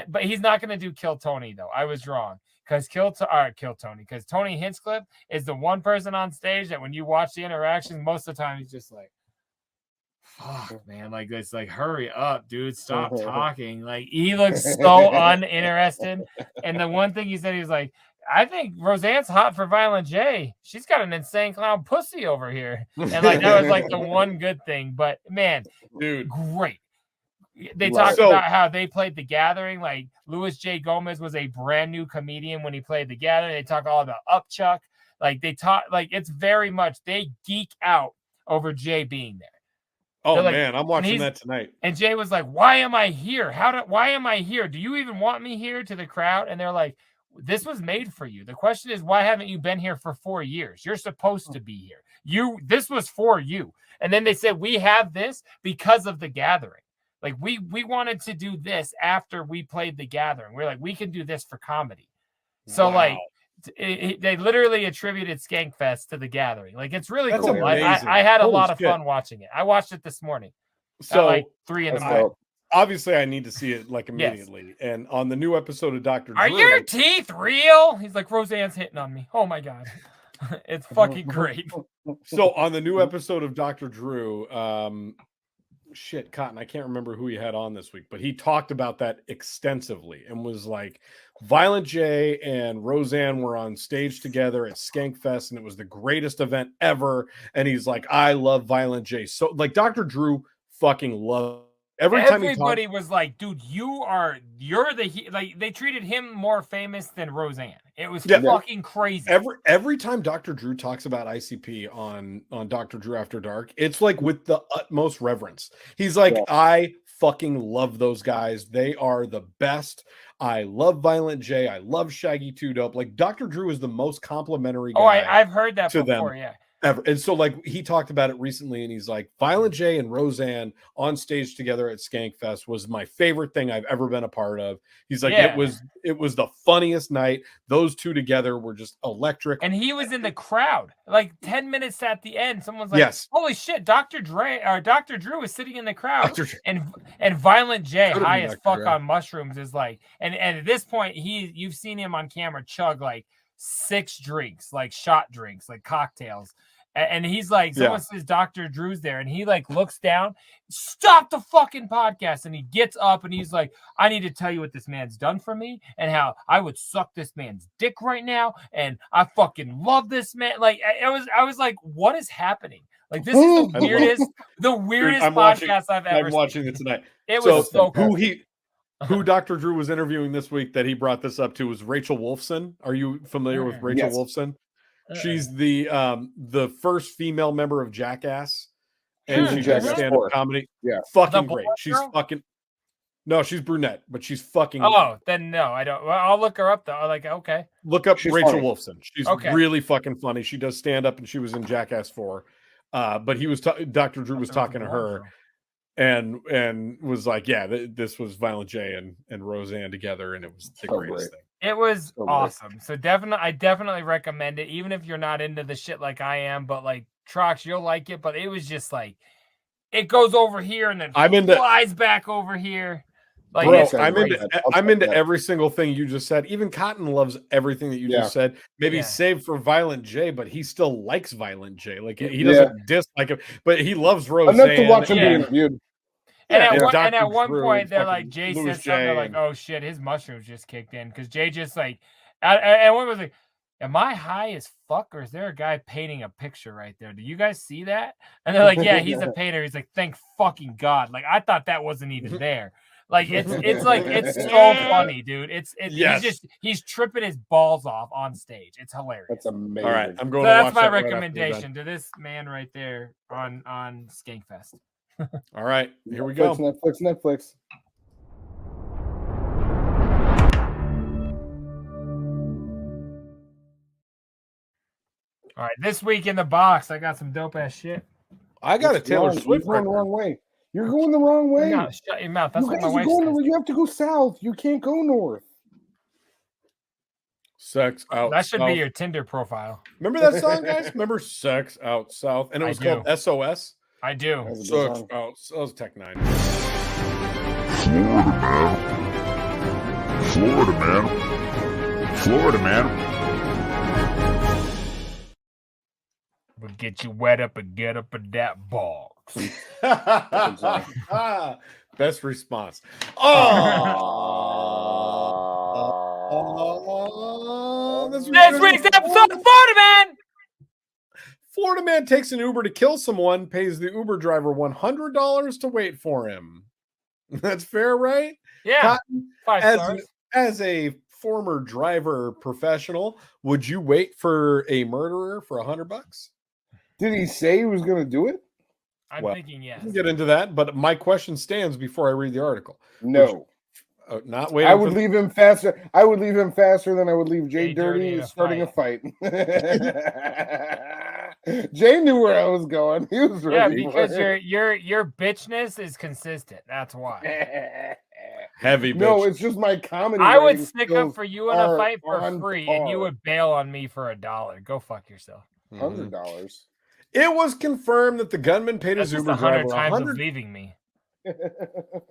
but he's not going to do Kill Tony though. I was wrong. Because Kill Tony, because Tony Hinchcliffe is the one person on stage that when you watch the interactions, most of the time he's just like, fuck, man, like it's like, hurry up, dude, stop talking. Like he looks so uninterested. And the one thing he said, he was like, I think Roseanne's hot for Violent J. She's got an insane clown pussy over here. And like that was like the one good thing. But man, dude, great. They talked about how they played The Gathering. Like Louis J. Gomez was a brand new comedian when he played The Gathering. They talk all about Upchuck. Like they talk, like it's very much they geek out over Jay being there. Oh like, man, I'm watching that tonight. And Jay was like, "Why am I here? Why am I here? Do you even want me here?" To the crowd, and they're like, "This was made for you. The question is, why haven't you been here for 4 years? You're supposed to be here. This was for you." And then they said, "We have this because of The Gathering." Like we wanted to do this after we played The Gathering. We're like, we can do this for comedy. So like they literally attributed Skankfest to The Gathering. Like it's really cool. I had a lot of fun watching it. I watched it this morning. So at like 3 a.m. Obviously, I need to see it like immediately. Yes. And on the new episode of Dr. Drew, are your teeth real? He's like, Roseanne's hitting on me. Oh my god. It's fucking great. So on the new episode of Dr. Drew, Cotton, I can't remember who he had on this week, but he talked about that extensively and was like, Violent J and Roseanne were on stage together at Skankfest, and it was the greatest event ever. And he's like, I love Violent J. So like Dr. Drew fucking loves Everybody was like, dude, you're like, they treated him more famous than Roseanne. It was fucking crazy. Every time Dr. Drew talks about ICP on Dr. Drew After Dark, it's like with the utmost reverence. He's like, I fucking love those guys. They are the best. I love Violent J. I love Shaggy 2 Dope. Like, Dr. Drew is the most complimentary guy. I've heard that to before, them. yeah. Ever. And so, like, he talked about it recently, and he's like, Violent J and Roseanne on stage together at Skankfest was my favorite thing I've ever been a part of. He's like, it was the funniest night. Those two together were just electric. And he was in the crowd, like 10 minutes at the end. Someone's like, holy shit, Dr. Drew is sitting in the crowd. And Violent J, high as fuck on mushrooms, is like, and at this point, you've seen him on camera chug like 6 drinks, like shot drinks, like cocktails. And he's like, someone says Dr. Drew's there, and he like looks down, stop the fucking podcast, and he gets up and he's like, I need to tell you what this man's done for me and how I would suck this man's dick right now, and I fucking love this man. Like, I was like, what is happening? Like, this is the weirdest podcast I've ever I'm watching it tonight. It was so cool. Who Dr. Drew was interviewing this week that he brought this up to was Rachel Wolfson. Are you familiar with Rachel Wolfson? She's the first female member of Jackass, and she does stand-up comedy. Yeah, fucking great. She's fucking. No, she's brunette, but she's fucking. Oh, then no, I don't. Well, I'll look her up though. Like, okay, look up Rachel Wolfson. She's really fucking funny. She does stand-up, and she was in Jackass 4. But he was Dr. Drew was talking to her, and was like, this was Violent J and Roseanne together, and it was the greatest thing. It was awesome. So I definitely recommend it, even if you're not into the shit like I am. But like Trox, you'll like it. But it was just like, it goes over here and then flies back over here. Like, bro, I'm into every single thing you just said. Even Cotton loves everything that you just said. Maybe save for Violent J, but he still likes Violent J. Like, he doesn't dislike him, but he loves Roseanne. Enough to watch him be interviewed. And at one point, they're like, Jay said something, they're like, oh shit, his mushrooms just kicked in. Because Jay just like, and one was like, am I high as fuck, or is there a guy painting a picture right there? Do you guys see that? And they're like, yeah, he's a painter. He's like, thank fucking God. Like, I thought that wasn't even there. Like, it's like, it's so funny, dude. He's tripping his balls off on stage. It's hilarious. That's amazing. All right, I'm going to watch that my recommendation to this man right there on Skankfest. All right, here we go. Netflix. All right, this week in the box, I got some dope ass shit. I got a Taylor Swift. You're going the wrong way. You're going the wrong way. No, shut your mouth. That's what my wife says. You have to go south. You can't go north. Sex out. That should be your Tinder profile. Remember that song, guys? Remember Sex Out South? And it was called SOS. I do. Sex Out. That was Tech 9. Florida man. We'll get you wet up and get up in that box. Best response. This week's episode of Florida Man. Florida man takes an Uber to kill someone, pays the Uber driver $100 to wait for him. That's fair, right? Yeah. Cotton, 5 stars. As a former driver professional, would you wait for a murderer for $100? Did he say he was going to do it? I'm thinking yes. We'll get into that, but my question stands before I read the article. No. Not waiting. I would leave him faster. I would leave him faster than I would leave JDirty starting a fight. Jay knew where I was going. He was ready. Yeah, because your bitchness is consistent. That's why. Heavy bitch. No, it's just my comedy. I would stick up for you in a fight for free, and you would bail on me for $1. Go fuck yourself. $100. It was confirmed that the gunman paid his Uber driver 100 of leaving me.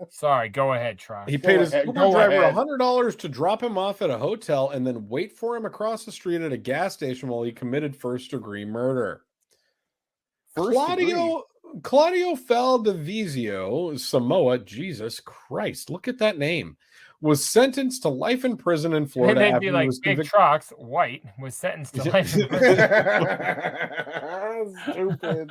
Sorry, go ahead, Trox. He paid his Uber driver $100 to drop him off at a hotel and then wait for him across the street at a gas station while he committed first-degree murder. Claudio Valdivizio, Samoa, Jesus Christ, look at that name, was sentenced to life in prison in Florida. And they'd be like, Big Trox, white, was sentenced to life in prison. Stupid.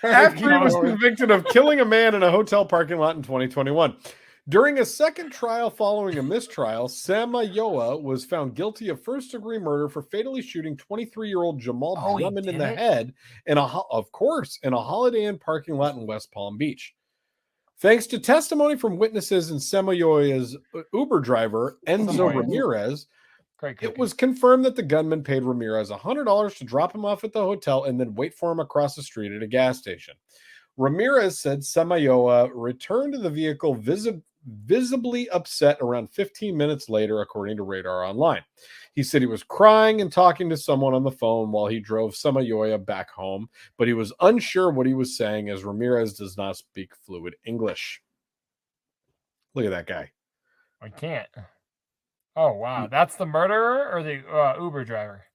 After he was convicted of killing a man in a hotel parking lot in 2021. During a second trial following a mistrial, Samayoa was found guilty of first-degree murder for fatally shooting 23-year-old Jamal Drummond in the head in a Holiday Inn parking lot in West Palm Beach. Thanks to testimony from witnesses and Samayoa's Uber driver, Enzo Ramirez, it was confirmed that the gunman paid Ramirez $100 to drop him off at the hotel and then wait for him across the street at a gas station. Ramirez said Samayoa returned to the vehicle visibly upset around 15 minutes later, according to Radar Online. He said he was crying and talking to someone on the phone while he drove Samayoa back home, but he was unsure what he was saying as Ramirez does not speak fluid English. Look at that guy. I can't. Oh, wow. That's the murderer or the Uber driver?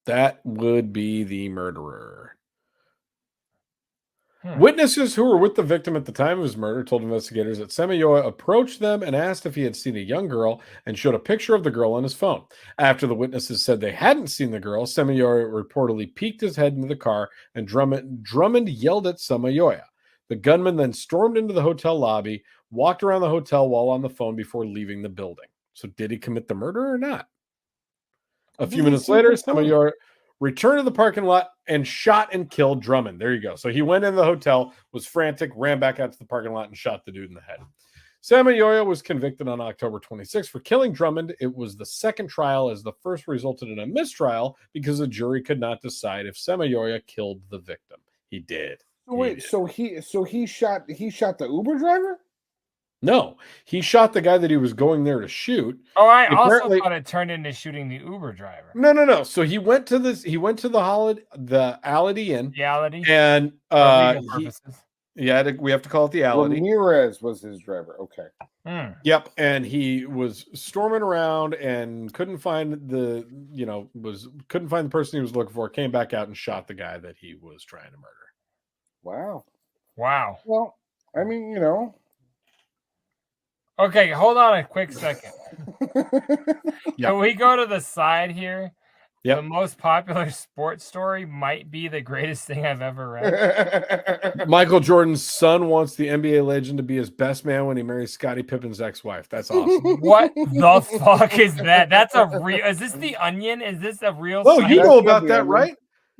That would be the murderer. Witnesses who were with the victim at the time of his murder told investigators that Samayoa approached them and asked if he had seen a young girl and showed a picture of the girl on his phone. After the witnesses said they hadn't seen the girl, Samayoa reportedly peeked his head into the car and Drummond yelled at Samayoa. The gunman then stormed into the hotel lobby, walked around the hotel while on the phone before leaving the building. So did he commit the murder or not? A few minutes later, Samayoa returned to the parking lot and shot and killed Drummond. There you go. So he went in the hotel, was frantic, ran back out to the parking lot and shot the dude in the head. Samayoa was convicted on October 26 for killing Drummond. It was the second trial, as the first resulted in a mistrial because the jury could not decide if Samayoa killed the victim. He did. Wait, so he shot the Uber driver? No, he shot the guy that he was going there to shoot. Oh, I also thought it turned into shooting the Uber driver. No. So he went to the Ality Inn. The Ality. And we have to call it the Ality. Ramirez was his driver. Okay. Yep. And he was storming around and couldn't find the person he was looking for, came back out and shot the guy that he was trying to murder. Wow. Well, I mean, Okay, hold on a quick second. Can we go to the side here? Yep. The most popular sports story might be the greatest thing I've ever read. Michael Jordan's son wants the NBA legend to be his best man when he marries Scottie Pippen's ex-wife. That's awesome. What the fuck is that? That's a real... Is this The Onion? Is this a real... Oh, you know about that, right?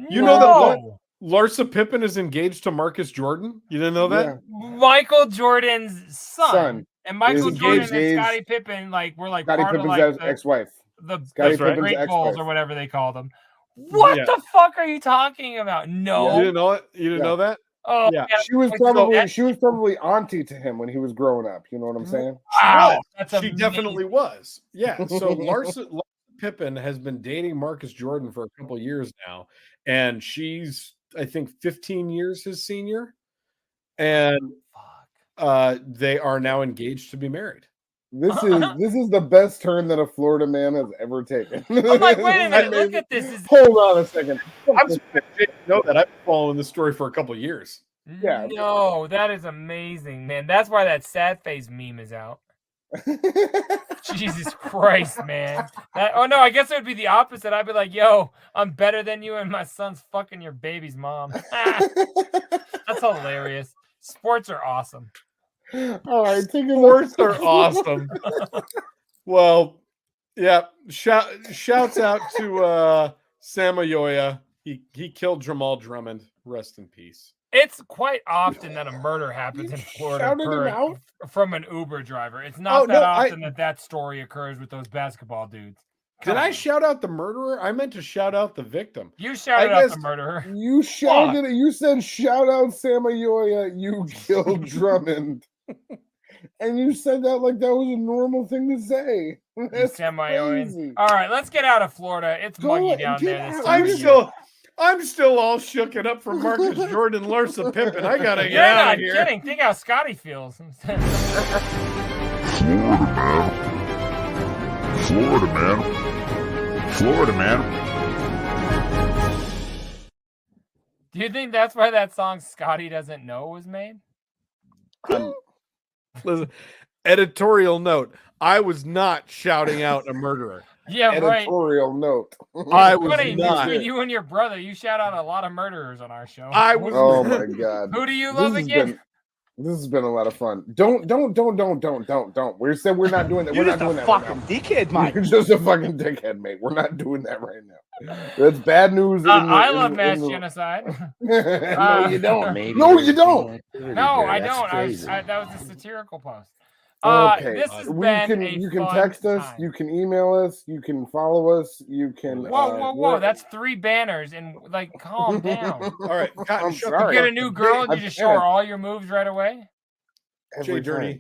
You know that Larsa Pippen is engaged to Marcus Jordan? You didn't know that? Yeah. Michael Jordan's son. And Michael Jordan and Scottie Pippen were like Scottie part Pippen's of ex-wife. The Great Balls or whatever they call them. What the fuck are you talking about? No, you didn't know it. You didn't know that. Oh, yeah. She was probably auntie to him when he was growing up. You know what I'm saying? Wow, she definitely was. Yeah. So Larsa Pippen has been dating Marcus Jordan for a couple years now, and she's I think 15 years his senior, and they are now engaged to be married. This is the best turn that a Florida man has ever taken. I'm like, wait a minute, look at this. Hold on a second. I'm surprised you didn't know that. I've been following this story for a couple of years. Yeah. No, that is amazing, man. That's why that sad face meme is out. Jesus Christ, man. No, I guess it would be the opposite. I'd be like, yo, I'm better than you and my son's fucking your baby's mom. That's hilarious. Sports are awesome. All right, sports are awesome. Well, yeah. Shouts out to Samayoa. He killed Jamal Drummond. Rest in peace. It's quite often that a murder happens in Florida from an Uber driver. It's not often that story occurs with those basketball dudes. Did I shout out the murderer? I meant to shout out the victim. You shouted out the murderer. You shouted it. You said, shout out Samayoa, you killed Drummond. And you said that like that was a normal thing to say. That's crazy. All right, let's get out of Florida. It's muggy down there. I'm still all shooken up from Marcus Jordan, Larsa Pippen. I gotta get out of here. You're not kidding. Think how Scotty feels. Florida man. Do you think that's why that song Scotty Doesn't Know was made? Listen, editorial note. I was not shouting out a murderer. Yeah, right. Editorial note. I was Funny, not. between you and your brother, you shout out a lot of murderers on our show. I was. Oh my god. Who do you love again? This has been a lot of fun. Don't. We said we're not doing that. We're not doing that. Fucking dickhead, Mike. You're just a fucking dickhead, mate. We're not doing that right now. That's bad news. I love mass genocide. No, you don't. No, you don't. No, I don't. That was a satirical post. Okay. This has been You can text us. time. You can email us. You can follow us. You can. Whoa! That's 3 banners, and like, calm down. All right, I'm You sorry. get a new girl, and you just show her all your moves right away. JDirty.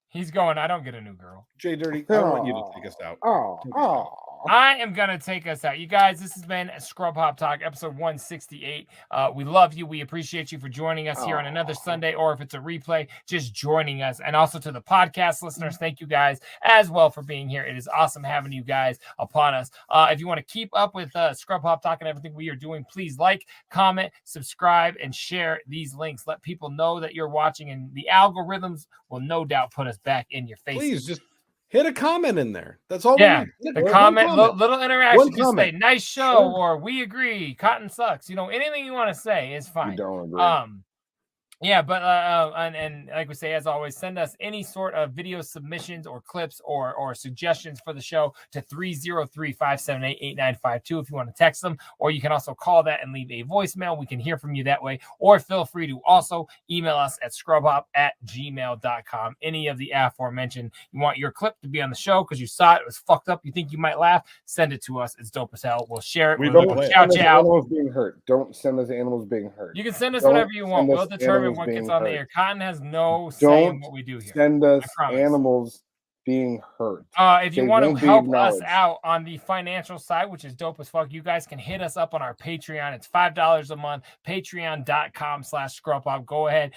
He's going. I don't get a new girl. JDirty, I want you to take us out. I am gonna take us out. You guys, this has been Scrub Hop Talk, episode 168. We love you. We appreciate you for joining us here on another Sunday, or if it's a replay, just joining us. And also to the podcast listeners, thank you guys as well for being here. It is awesome having you guys upon us. If you want to keep up with Scrub Hop Talk and everything we are doing, please like, comment, subscribe, and share these links. Let people know that you're watching, and the algorithms will no doubt put us back in your face. Please just hit a comment in there. That's all. Yeah, we need. the comment, little interaction. Just comment. say nice show, or we agree. Cotton sucks. Anything you want to say is fine. You don't agree. Yeah, but and like we say, as always, send us any sort of video submissions or clips or suggestions for the show to 303-578-8952 if you want to text them, or you can also call that and leave a voicemail. We can hear from you that way, or feel free to also email us at scrubhop@gmail.com. Any of the aforementioned. You want your clip to be on the show because you saw it was fucked up, you think you might laugh, send it to us. It's dope as hell. We'll share it. We'll shout you out. Animals being hurt. Don't send us animals being hurt. You can send us whatever you want. We'll determine what gets on the air. Cotton has no say in what we do here. Send us animals being hurt. If you want to help us out on the financial side, which is dope as fuck, you guys can hit us up on our Patreon. It's $5 a month. Patreon.com/scrubhop. Go ahead,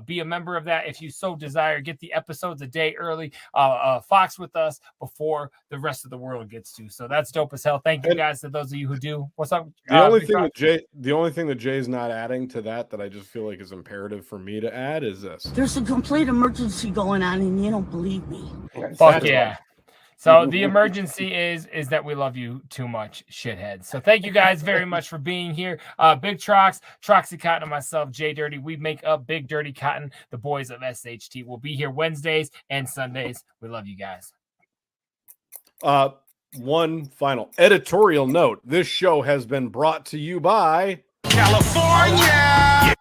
be a member of that if you so desire. Get the episodes a day early. Fox with us before the rest of the world gets to. So that's dope as hell. Thank you guys to those of you who do. What's up? The only thing that Jay's not adding to that I just feel like is imperative for me to add is this. There's a complete emergency going on, and you don't believe me. Fuck yeah. So the emergency is that we love you too much, shitheads. So thank you guys very much for being here. Big Trox, Troxy Cotton, and myself, JDirty. We make up Big Dirty Cotton, the boys of SHT. We'll be here Wednesdays and Sundays. We love you guys. One final editorial note. This show has been brought to you by California.